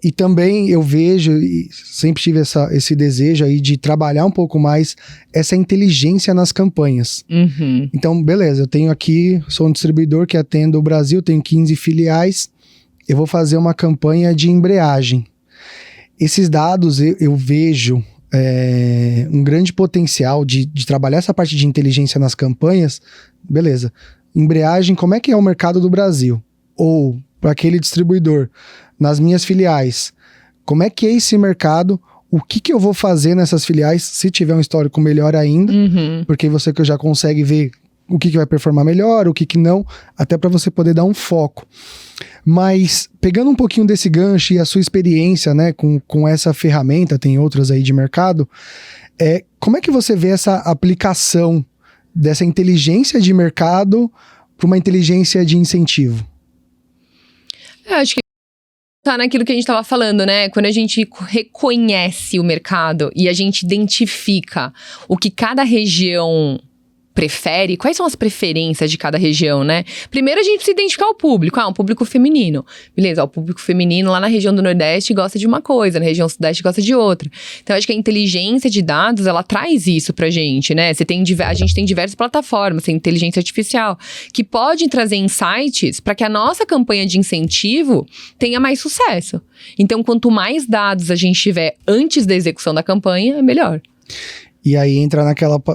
E também eu vejo, e sempre tive esse desejo aí de trabalhar um pouco mais essa inteligência nas campanhas. Uhum. Então, beleza, eu tenho aqui, sou um distribuidor que atendo o Brasil, tenho 15 filiais, eu vou fazer uma campanha de embreagem. Esses dados eu vejo um grande potencial de trabalhar essa parte de inteligência nas campanhas. Beleza, embreagem, como é que é o mercado do Brasil? Ou para aquele distribuidor, nas minhas filiais, como é que é esse mercado? O que eu vou fazer nessas filiais, se tiver um histórico melhor ainda, porque você que já consegue ver o que vai performar melhor, o que não, até para você poder dar um foco. Mas, pegando um pouquinho desse gancho e a sua experiência, né, com essa ferramenta, tem outras aí de mercado, como é que você vê essa aplicação dessa inteligência de mercado para uma inteligência de incentivo? Eu acho que tá naquilo que a gente estava falando, né? Quando a gente reconhece o mercado e a gente identifica o que cada região prefere, quais são as preferências de cada região, né? Primeiro a gente precisa identificar o público. Um público feminino. Beleza, o público feminino lá na região do Nordeste gosta de uma coisa, na região Sudeste gosta de outra. Então, eu acho que a inteligência de dados, ela traz isso pra gente, né? A gente tem diversas plataformas, tem inteligência artificial, que pode trazer insights para que a nossa campanha de incentivo tenha mais sucesso. Então, quanto mais dados a gente tiver antes da execução da campanha, é melhor. E aí entra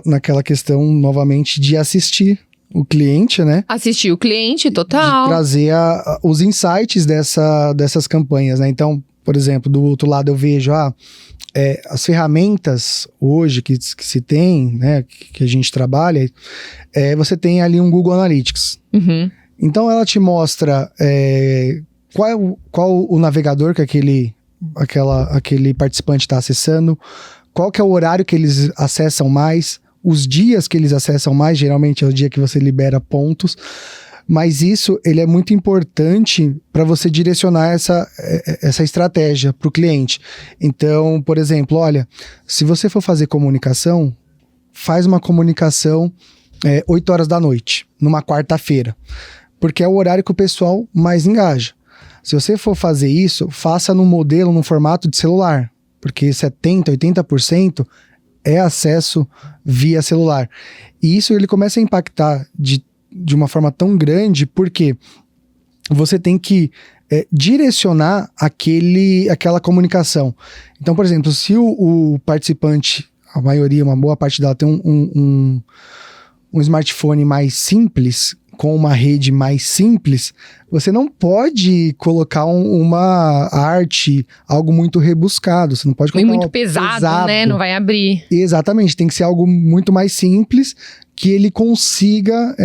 naquela questão, novamente, de assistir o cliente, né? Assistir o cliente, total. De trazer os insights dessas campanhas, né? Então, por exemplo, do outro lado eu vejo as ferramentas hoje que se tem, né? Que a gente trabalha, você tem ali um Google Analytics. Uhum. Então, ela te mostra qual o navegador que aquele participante está acessando, qual que é o horário que eles acessam mais, os dias que eles acessam mais, geralmente é o dia que você libera pontos, mas isso ele é muito importante para você direcionar essa estratégia para o cliente. Então, por exemplo, olha, se você for fazer comunicação, faz uma comunicação 8 horas da noite, numa quarta-feira, porque é o horário que o pessoal mais engaja. Se você for fazer isso, faça num formato de celular, porque 70%, 80% é acesso via celular. E isso ele começa a impactar de uma forma tão grande, porque você tem que direcionar aquela comunicação. Então, por exemplo, se o participante, a maioria, uma boa parte dela tem um smartphone mais simples, com uma rede mais simples, você não pode colocar uma arte, algo muito rebuscado. Você não pode colocar muito pesado, né? Não vai abrir. Exatamente. Tem que ser algo muito mais simples que ele consiga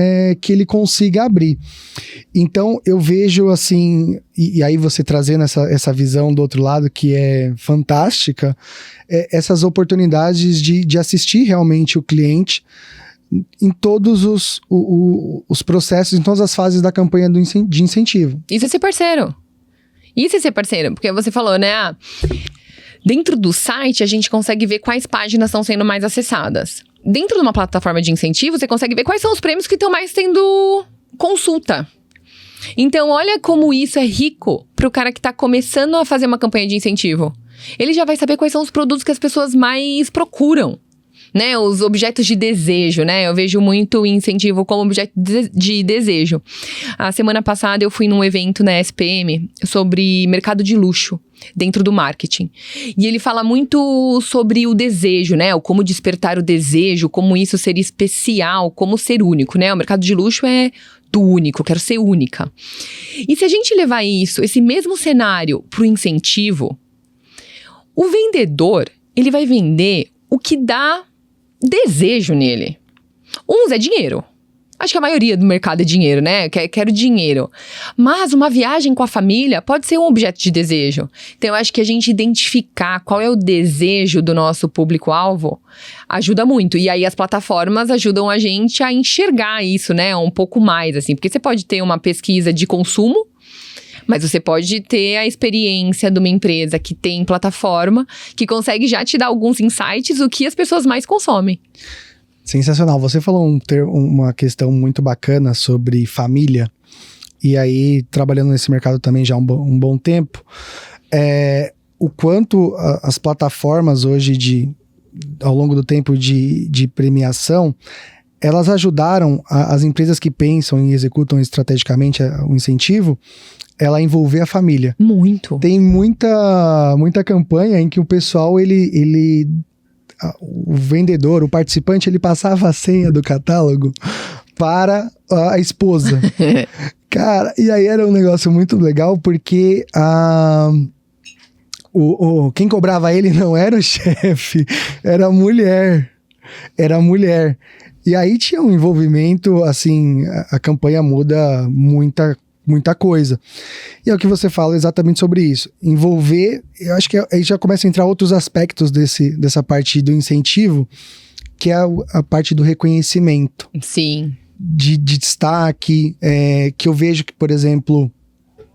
abrir. Então, eu vejo assim... E aí você trazendo essa visão do outro lado, que é fantástica, essas oportunidades de assistir realmente o cliente em todos os processos, em todas as fases da campanha de incentivo. Isso é ser parceiro. Porque você falou, né? Dentro do site, a gente consegue ver quais páginas estão sendo mais acessadas. Dentro de uma plataforma de incentivo, você consegue ver quais são os prêmios que estão mais tendo consulta. Então, olha como isso é rico para o cara que está começando a fazer uma campanha de incentivo. Ele já vai saber quais são os produtos que as pessoas mais procuram. Né, os objetos de desejo, né? Eu vejo muito o incentivo como objeto de desejo. A semana passada eu fui num evento na SPM sobre mercado de luxo dentro do marketing. E ele fala muito sobre o desejo, né? O como despertar o desejo, como isso ser especial, como ser único, né? O mercado de luxo é do único, eu quero ser única. E se a gente levar esse mesmo cenário para o incentivo, o vendedor, ele vai vender o que dá desejo nele. Uns é dinheiro. Acho que a maioria do mercado é dinheiro, né? Quero dinheiro. Mas uma viagem com a família pode ser um objeto de desejo. Então, eu acho que a gente identificar qual é o desejo do nosso público-alvo ajuda muito. E aí, as plataformas ajudam a gente a enxergar isso, né? Um pouco mais, assim. Porque você pode ter uma pesquisa de consumo, mas você pode ter a experiência de uma empresa que tem plataforma, que consegue já te dar alguns insights do que as pessoas mais consomem. Sensacional. Você falou uma questão muito bacana sobre família, e aí, trabalhando nesse mercado também já há um bom tempo, o quanto as plataformas hoje, ao longo do tempo de premiação, elas ajudaram as empresas que pensam e executam estrategicamente o incentivo, ela envolver a família. Muito. Tem muita campanha em que o pessoal, o vendedor, o participante, ele passava a senha do catálogo para a esposa. Cara, e aí era um negócio muito legal, porque quem cobrava ele não era o chefe, era a mulher. E aí tinha um envolvimento, assim, a campanha muda muita coisa. E é o que você fala exatamente sobre isso. Envolver, eu acho que aí já começa a entrar outros aspectos dessa parte do incentivo, que é a parte do reconhecimento. Sim. De destaque, que eu vejo que, por exemplo,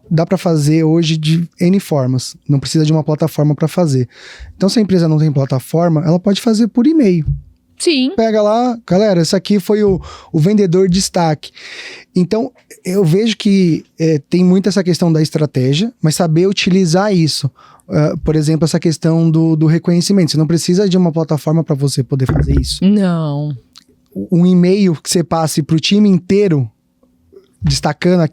dá para fazer hoje de N formas. Não precisa de uma plataforma para fazer. Então, se a empresa não tem plataforma, ela pode fazer por e-mail. Sim. Pega lá, galera, esse aqui foi o vendedor destaque. Então, eu vejo que tem muito essa questão da estratégia, mas saber utilizar isso. Por exemplo, essa questão do reconhecimento. Você não precisa de uma plataforma para você poder fazer isso. Não. Um e-mail que você passe para o time inteiro, destacando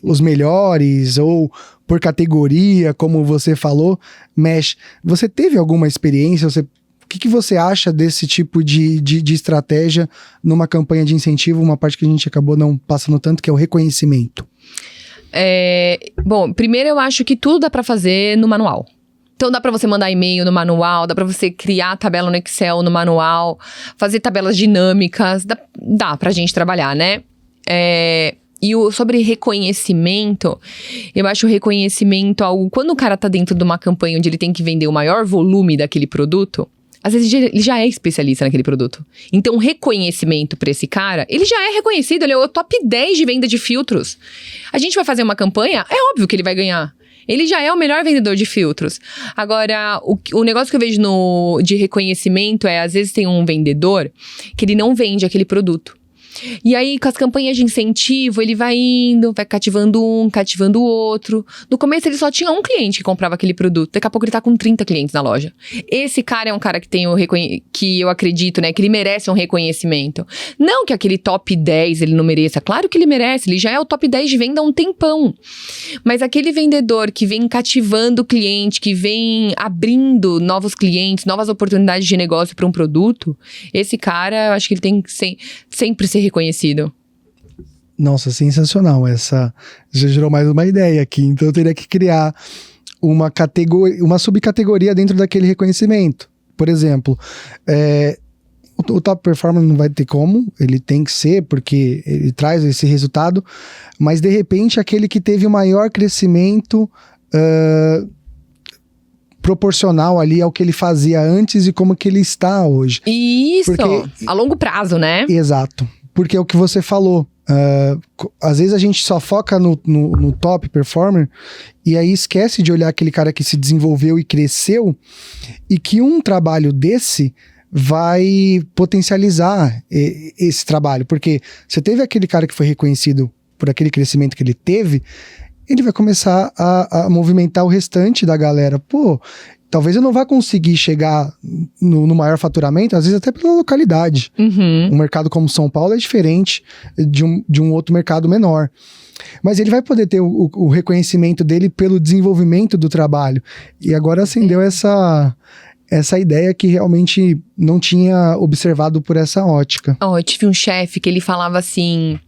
os melhores, ou por categoria, como você falou, mexe. Você teve alguma experiência? O que você acha desse tipo de estratégia numa campanha de incentivo? Uma parte que a gente acabou não passando tanto, que é o reconhecimento. Bom, primeiro eu acho que tudo dá pra fazer no manual. Então dá pra você mandar e-mail no manual, dá pra você criar tabela no Excel no manual, fazer tabelas dinâmicas, dá pra gente trabalhar, né? Sobre reconhecimento, eu acho o reconhecimento algo... Quando o cara tá dentro de uma campanha onde ele tem que vender o maior volume daquele produto, às vezes ele já é especialista naquele produto. Então, o reconhecimento pra esse cara, ele já é reconhecido, ele é o top 10 de venda de filtros. A gente vai fazer uma campanha, é óbvio que ele vai ganhar. Ele já é o melhor vendedor de filtros. Agora, o negócio que eu vejo de reconhecimento às vezes tem um vendedor que ele não vende aquele produto. E aí, com as campanhas de incentivo, ele vai indo, vai cativando um, cativando o outro. No começo, ele só tinha um cliente que comprava aquele produto. Daqui a pouco, ele tá com 30 clientes na loja. Esse cara é um cara que tem que eu acredito, né, que ele merece um reconhecimento. Não que aquele top 10 ele não mereça. Claro que ele merece, ele já é o top 10 de venda há um tempão. Mas aquele vendedor que vem cativando o cliente, que vem abrindo novos clientes, novas oportunidades de negócio para um produto, esse cara, eu acho que ele tem que sempre ser reconhecido. Nossa, sensacional. Já gerou mais uma ideia aqui. Então eu teria que criar uma subcategoria dentro daquele reconhecimento. Por exemplo, o top performer não vai ter como, ele tem que ser, porque ele traz esse resultado, mas de repente aquele que teve o maior crescimento proporcional ali ao que ele fazia antes e como que ele está hoje. Isso, a longo prazo, né? Exato. Porque é o que você falou. Às vezes a gente só foca no top performer e aí esquece de olhar aquele cara que se desenvolveu e cresceu, e que um trabalho desse vai potencializar esse trabalho. Porque você teve aquele cara que foi reconhecido por aquele crescimento que ele teve, ele vai começar a movimentar o restante da galera. Pô, talvez eu não vá conseguir chegar no maior faturamento, às vezes até pela localidade. Uhum. Um mercado como São Paulo é diferente de um outro mercado menor. Mas ele vai poder ter o reconhecimento dele pelo desenvolvimento do trabalho. E agora acendeu essa ideia que realmente não tinha observado por essa ótica. Eu tive um chefe que ele falava assim,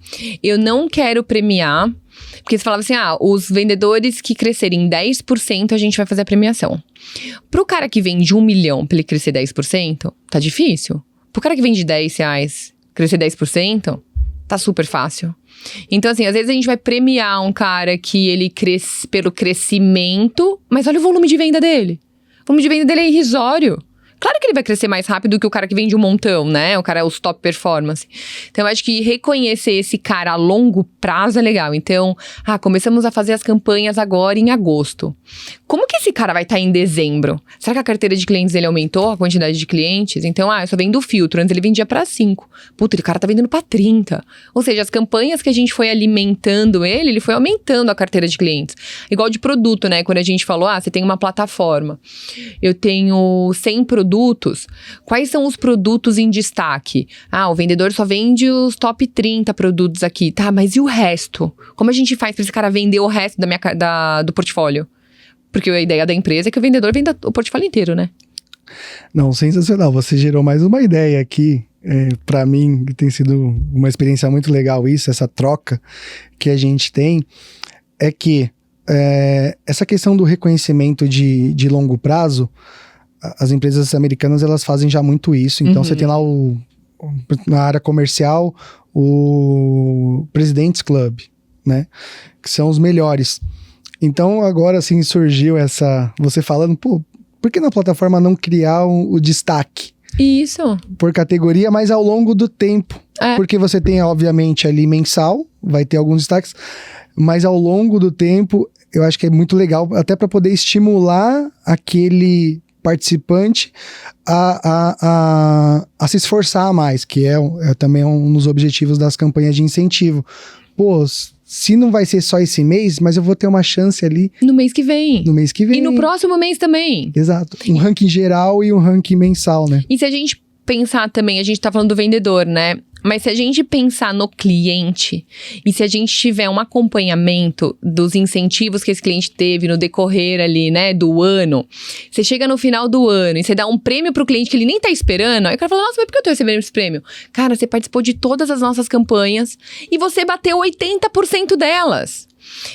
eu não quero premiar, porque você falava assim, os vendedores que crescerem 10%, a gente vai fazer a premiação. Pro cara que vende 1 milhão, pra ele crescer 10%, tá difícil. Pro cara que vende R$10, crescer 10%, tá super fácil. Então, assim, às vezes a gente vai premiar um cara que ele cresce pelo crescimento, mas olha o volume de venda dele. O volume de venda dele é irrisório. Claro que ele vai crescer mais rápido que o cara que vende um montão, né? O cara é os top performance. Então, eu acho que reconhecer esse cara a longo prazo é legal. Então, começamos a fazer as campanhas agora em agosto. Como que esse cara vai estar em dezembro? Será que a carteira de clientes dele aumentou, a quantidade de clientes? Então, eu só vendo o filtro. Antes ele vendia para 5. Puta, o cara tá vendendo para 30. Ou seja, as campanhas que a gente foi alimentando ele foi aumentando a carteira de clientes. Igual de produto, né? Quando a gente falou, você tem uma plataforma. Eu tenho 100 produtos. Quais são os produtos em destaque? O vendedor só vende os top 30 produtos aqui. Tá, mas e o resto? Como a gente faz para esse cara vender o resto do portfólio? Porque a ideia da empresa é que o vendedor venda o portfólio inteiro, né? Não, sensacional. Você gerou mais uma ideia aqui. Para mim, tem sido uma experiência muito legal isso, essa troca que a gente tem. É que essa questão do reconhecimento de longo prazo, as empresas americanas, elas fazem já muito isso. Então, você tem lá na área comercial, o President's Club, né? Que são os melhores. Então, agora, assim, surgiu você falando, por que na plataforma não criar o destaque? Isso. Por categoria, mas ao longo do tempo. Porque você tem, obviamente, ali mensal, vai ter alguns destaques, mas ao longo do tempo, eu acho que é muito legal, até para poder estimular aquele participante a se esforçar mais, que é também um dos objetivos das campanhas de incentivo. Pô, se não vai ser só esse mês, mas eu vou ter uma chance ali... No mês que vem. No mês que vem. E no próximo mês também. Exato. Um ranking geral e um ranking mensal, né? E se a gente pensar também, a gente tá falando do vendedor, né? Mas se a gente pensar no cliente e se a gente tiver um acompanhamento dos incentivos que esse cliente teve no decorrer ali, né, do ano, você chega no final do ano e você dá um prêmio pro cliente que ele nem tá esperando, aí o cara fala, nossa, mas por que eu tô recebendo esse prêmio? Cara, você participou de todas as nossas campanhas e você bateu 80% delas.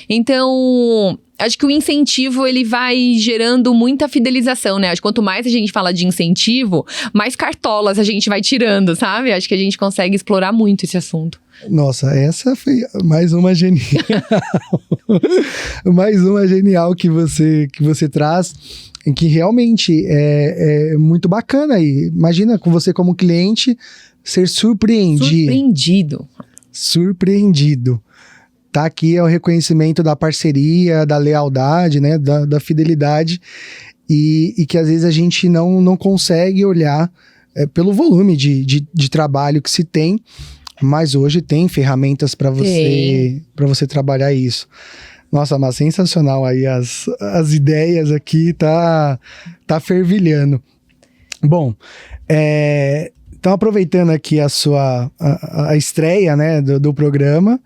Então, acho que o incentivo, ele vai gerando muita fidelização, né? Acho que quanto mais a gente fala de incentivo, mais cartolas a gente vai tirando, sabe? Acho que a gente consegue explorar muito esse assunto. Nossa, essa foi mais uma genial. Mais uma genial que você traz, em que realmente é muito bacana. E imagina com você como cliente ser surpreendido. Tá aqui é o reconhecimento da parceria, da lealdade, né, da fidelidade, e que às vezes a gente não consegue olhar pelo volume de trabalho que se tem, mas hoje tem ferramentas para você trabalhar isso. Nossa, mas sensacional aí, as ideias aqui tá fervilhando. Bom, então, aproveitando aqui a estreia, né, do programa,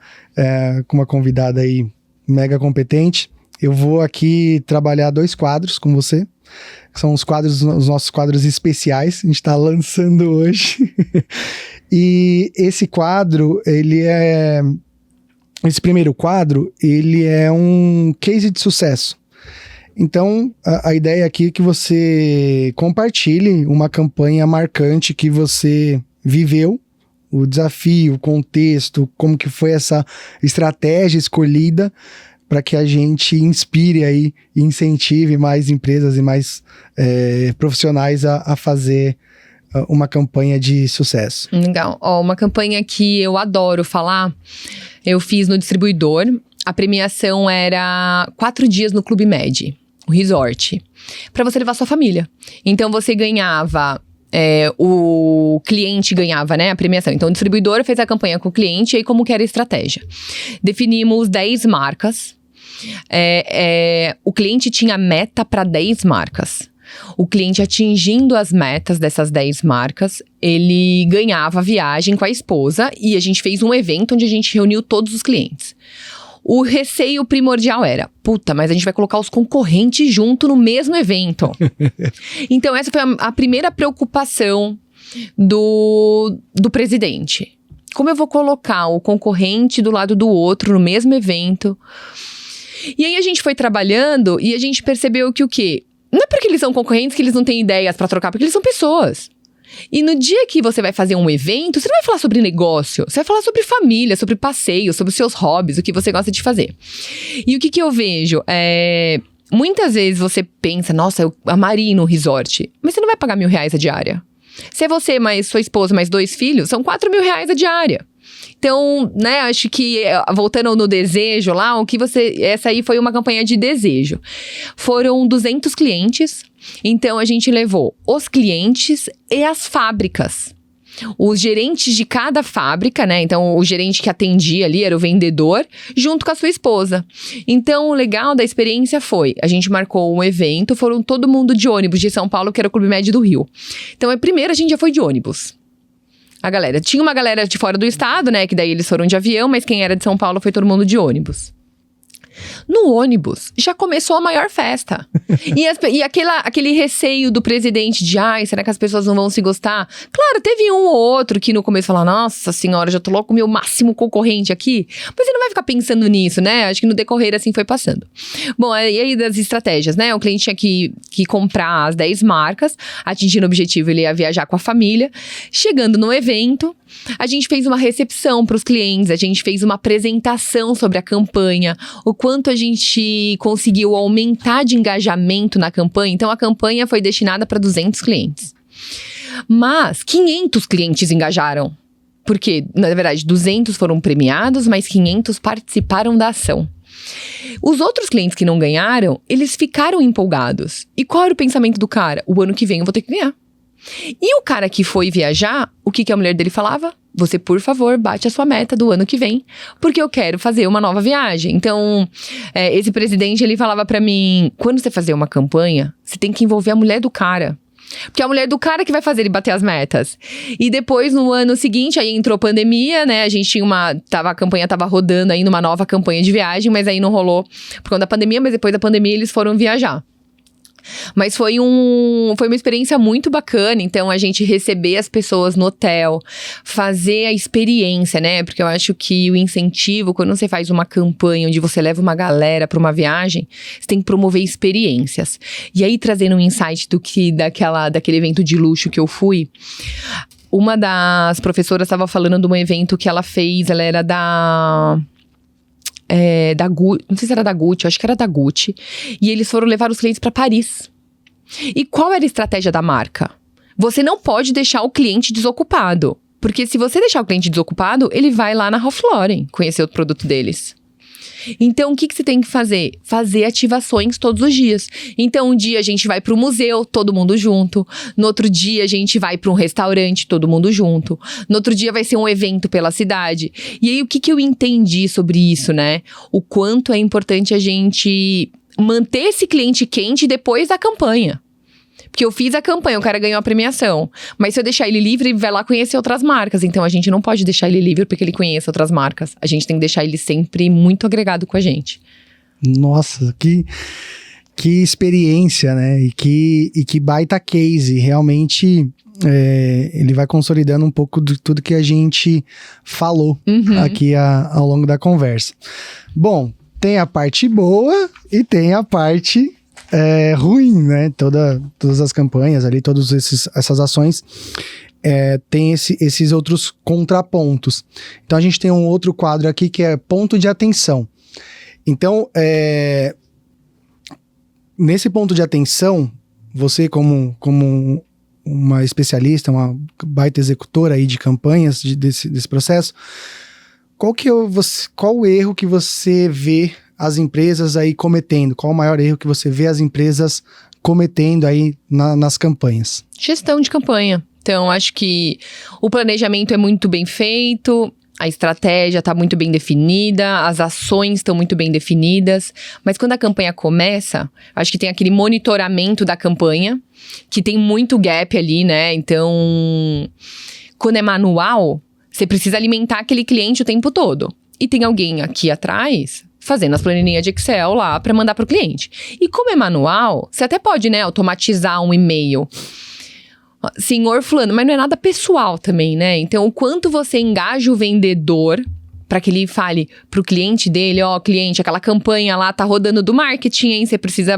com uma convidada aí mega competente, eu vou aqui trabalhar 2 quadros com você, que são os nossos quadros especiais, a gente está lançando hoje. E esse quadro, esse primeiro quadro, ele é um case de sucesso. Então, a ideia aqui é que você compartilhe uma campanha marcante que você viveu, o desafio, o contexto, como que foi essa estratégia escolhida para que a gente inspire aí e incentive mais empresas e mais profissionais a fazer uma campanha de sucesso. Legal. Uma campanha que eu adoro falar, eu fiz no distribuidor. A premiação era 4 dias no Clube Med, o resort, para você levar sua família. Então você ganhava, o cliente ganhava, né, a premiação. Então o distribuidor fez a campanha com o cliente, e aí como que era a estratégia? Definimos 10 marcas, o cliente tinha meta para 10 marcas. O cliente atingindo as metas dessas 10 marcas, ele ganhava a viagem com a esposa, e a gente fez um evento onde a gente reuniu todos os clientes. O receio primordial era, mas a gente vai colocar os concorrentes junto no mesmo evento. Então essa foi a primeira preocupação do presidente. Como eu vou colocar o concorrente do lado do outro no mesmo evento? E aí a gente foi trabalhando e a gente percebeu que o quê? Não é porque eles são concorrentes que eles não têm ideias pra trocar, porque eles são pessoas. E no dia que você vai fazer um evento, você não vai falar sobre negócio, você vai falar sobre família, sobre passeio, sobre os seus hobbies, o que você gosta de fazer. E o que eu vejo? Muitas vezes você pensa, nossa, eu amaria ir no resort, mas você não vai pagar R$1.000 a diária. Se é você, mais sua esposa, mais 2 filhos, são R$4.000 a diária. Então, né, acho que, voltando no desejo lá, essa aí foi uma campanha de desejo. Foram 200 clientes, então a gente levou os clientes e as fábricas. Os gerentes de cada fábrica, né, então o gerente que atendia ali era o vendedor, junto com a sua esposa. Então, o legal da experiência foi, a gente marcou um evento, foram todo mundo de ônibus de São Paulo, que era o Clube Med do Rio. Então, primeiro a gente já foi de ônibus. Tinha uma galera de fora do estado, né, que daí eles foram de avião, mas quem era de São Paulo foi todo mundo de ônibus. No ônibus, já começou a maior festa. E aquele receio do presidente de, será que as pessoas não vão se gostar? Claro, teve um ou outro que no começo falou, nossa senhora, já tô louco com o meu máximo concorrente aqui. Mas você não vai ficar pensando nisso, né? Acho que no decorrer assim foi passando. Bom, e aí das estratégias, né? O cliente tinha que comprar as 10 marcas, atingindo o objetivo, ele ia viajar com a família. Chegando no evento, a gente fez uma recepção para os clientes, a gente fez uma apresentação sobre a campanha, o quanto a gente conseguiu aumentar de engajamento na campanha. Então, a campanha foi destinada para 200 clientes. Mas 500 clientes engajaram. Porque, na verdade, 200 foram premiados, mas 500 participaram da ação. Os outros clientes que não ganharam, eles ficaram empolgados. E qual era o pensamento do cara? O ano que vem eu vou ter que ganhar. E o cara que foi viajar, o que a mulher dele falava? Você, por favor, bate a sua meta do ano que vem, porque eu quero fazer uma nova viagem. Então, esse presidente, ele falava pra mim, quando você fazer uma campanha, você tem que envolver a mulher do cara. Porque é a mulher do cara que vai fazer ele bater as metas. E depois, no ano seguinte, aí entrou pandemia, né? A gente tinha a campanha tava rodando aí numa nova campanha de viagem, mas aí não rolou por conta da pandemia, mas depois da pandemia eles foram viajar. Mas foi uma experiência muito bacana, então a gente receber as pessoas no hotel, fazer a experiência, né? Porque eu acho que o incentivo, quando você faz uma campanha onde você leva uma galera para uma viagem, você tem que promover experiências. E aí, trazendo um insight daquele evento de luxo que eu fui, uma das professoras estava falando de um evento que ela fez, ela era da Gucci, não sei se era da Gucci, eu acho que era da Gucci. E eles foram levar os clientes para Paris. E qual era a estratégia da marca? Você não pode deixar o cliente desocupado. Porque se você deixar o cliente desocupado, ele vai lá na Ralph Lauren conhecer o produto deles. Então, o que você tem que fazer? Fazer ativações todos os dias. Então, um dia a gente vai para o museu, todo mundo junto. No outro dia, a gente vai para um restaurante, todo mundo junto. No outro dia, vai ser um evento pela cidade. E aí, o que eu entendi sobre isso, né? O quanto é importante a gente manter esse cliente quente depois da campanha. Porque eu fiz a campanha, o cara ganhou a premiação. Mas se eu deixar ele livre, ele vai lá conhecer outras marcas. Então, a gente não pode deixar ele livre porque ele conheça outras marcas. A gente tem que deixar ele sempre muito agregado com a gente. Nossa, que experiência, né? E que baita case. Realmente, ele vai consolidando um pouco de tudo que a gente falou aqui ao longo da conversa. Bom, tem a parte boa e tem a parte... ruim, né? Todas as campanhas ali, todas essas ações tem esses outros contrapontos. Então a gente tem um outro quadro aqui que é ponto de atenção. Então, nesse ponto de atenção, você como uma especialista, uma baita executora aí de campanhas desse processo, qual o erro que você vê as empresas aí cometendo? Qual o maior erro que você vê as empresas cometendo aí nas campanhas? Gestão de campanha. Então, acho que o planejamento é muito bem feito, a estratégia está muito bem definida, as ações estão muito bem definidas, mas quando a campanha começa, acho que tem aquele monitoramento da campanha, que tem muito gap ali, né? Então, quando é manual, você precisa alimentar aquele cliente o tempo todo. E tem alguém aqui atrás fazendo as planilhinhas de Excel lá para mandar para o cliente. E como é manual, você até pode, né, automatizar um e-mail. Senhor fulano, mas não é nada pessoal também, né? Então, o quanto você engaja o vendedor para que ele fale pro cliente dele, cliente, aquela campanha lá tá rodando do marketing, hein? Você precisa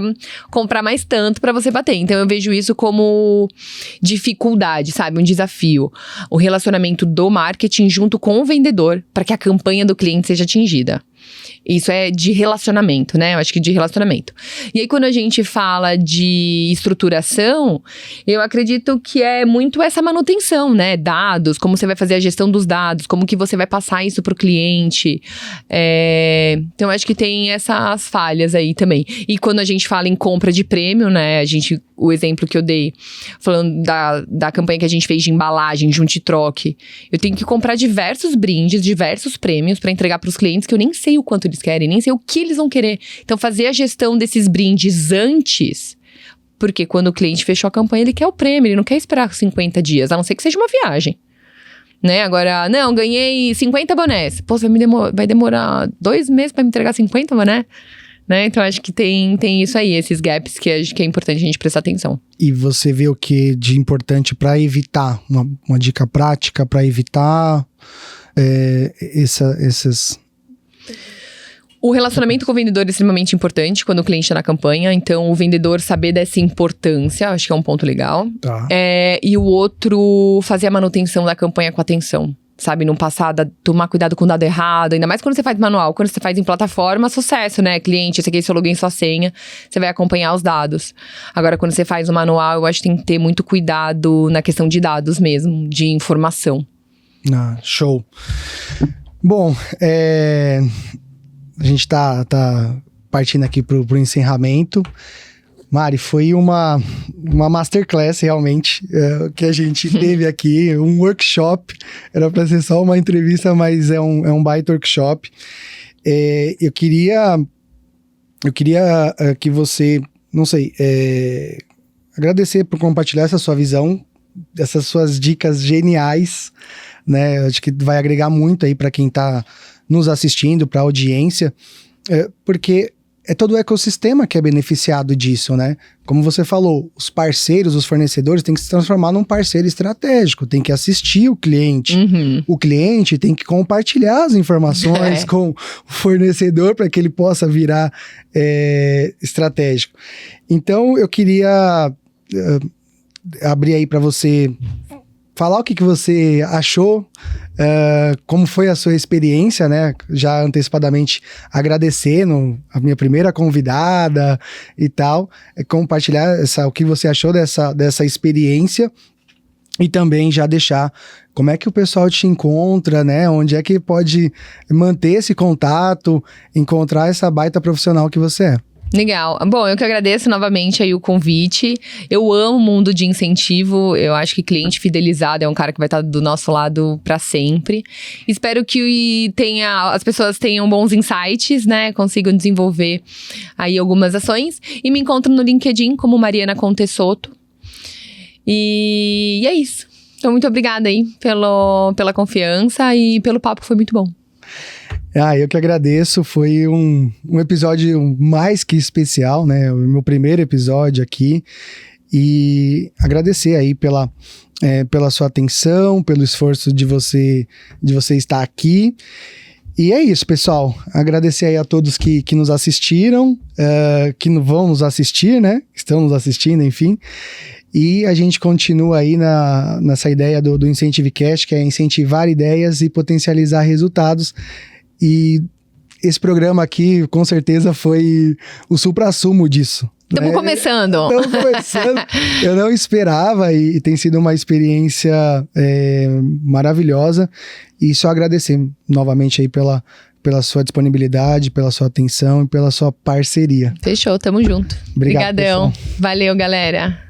comprar mais tanto para você bater. Então, eu vejo isso como dificuldade, sabe? Um desafio. O relacionamento do marketing junto com o vendedor para que a campanha do cliente seja atingida. Isso é de relacionamento, né? Eu acho que de relacionamento. E aí, quando a gente fala de estruturação, eu acredito que é muito essa manutenção, né? Dados, como você vai fazer a gestão dos dados, como que você vai passar isso pro cliente. Então, eu acho que tem essas falhas aí também. E quando a gente fala em compra de prêmio, né? O exemplo que eu dei, falando da campanha que a gente fez de embalagem, junte e troque. Eu tenho que comprar diversos brindes, diversos prêmios para entregar para os clientes que eu nem sei o quanto eles querem, nem sei o que eles vão querer. Então, fazer a gestão desses brindes antes, porque quando o cliente fechou a campanha, ele quer o prêmio, ele não quer esperar 50 dias, a não ser que seja uma viagem. Né? Agora, não, ganhei 50 bonés. Pô, vai demorar 2 meses para me entregar 50 bonés? Né? Então, acho que tem isso aí, esses gaps que acho que é importante a gente prestar atenção. E você vê o que de importante para evitar? Uma dica prática para evitar esses... O relacionamento com o vendedor é extremamente importante quando o cliente está na campanha. Então, o vendedor saber dessa importância, acho que é um ponto legal. Tá. E o outro, fazer a manutenção da campanha com atenção. Sabe, não passar, tomar cuidado com o dado errado. Ainda mais quando você faz manual. Quando você faz em plataforma, sucesso, né? Cliente, esse aqui é seu login, sua senha. Você vai acompanhar os dados. Agora, quando você faz o manual, eu acho que tem que ter muito cuidado na questão de dados mesmo, de informação. Show. Bom, a gente tá partindo aqui pro encerramento. Mari, foi uma masterclass realmente que a gente teve aqui, um workshop. Era para ser só uma entrevista, mas é um baita workshop. Eu queria que você, não sei, agradecer por compartilhar essa sua visão, essas suas dicas geniais, né? Acho que vai agregar muito aí para quem está nos assistindo, para a audiência, porque é todo o ecossistema que é beneficiado disso, né? Como você falou, os parceiros, os fornecedores têm que se transformar num parceiro estratégico, tem que assistir o cliente. Uhum. O cliente tem que compartilhar as informações com o fornecedor para que ele possa virar estratégico. Então, eu queria abrir aí para você falar o que você achou, como foi a sua experiência, né? Já antecipadamente agradecendo a minha primeira convidada e tal, compartilhar o que você achou dessa experiência e também já deixar como é que o pessoal te encontra, né? Onde é que pode manter esse contato, encontrar essa baita profissional que você é. Legal. Bom, eu que agradeço novamente aí o convite. Eu amo o mundo de incentivo. Eu acho que cliente fidelizado é um cara que vai estar do nosso lado para sempre. Espero que as pessoas tenham bons insights, né? Consigam desenvolver aí algumas ações. E me encontram no LinkedIn como Mariana Contesotto. E é isso. Então, muito obrigada aí pela confiança e pelo papo, foi muito bom. Eu que agradeço, foi um episódio mais que especial, né? O meu primeiro episódio aqui. E agradecer aí pela sua atenção, pelo esforço de você estar aqui. E é isso, pessoal. Agradecer aí a todos que nos assistiram, que vão nos assistir, né? Estão nos assistindo, enfim. E a gente continua aí nessa ideia do IncentiveCast, que é incentivar ideias e potencializar resultados. E esse programa aqui, com certeza, foi o suprassumo disso. Estamos começando. Eu não esperava e tem sido uma experiência maravilhosa. E só agradecer novamente aí pela sua disponibilidade, pela sua atenção e pela sua parceria. Fechou, tamo junto. Obrigadão. Valeu, galera.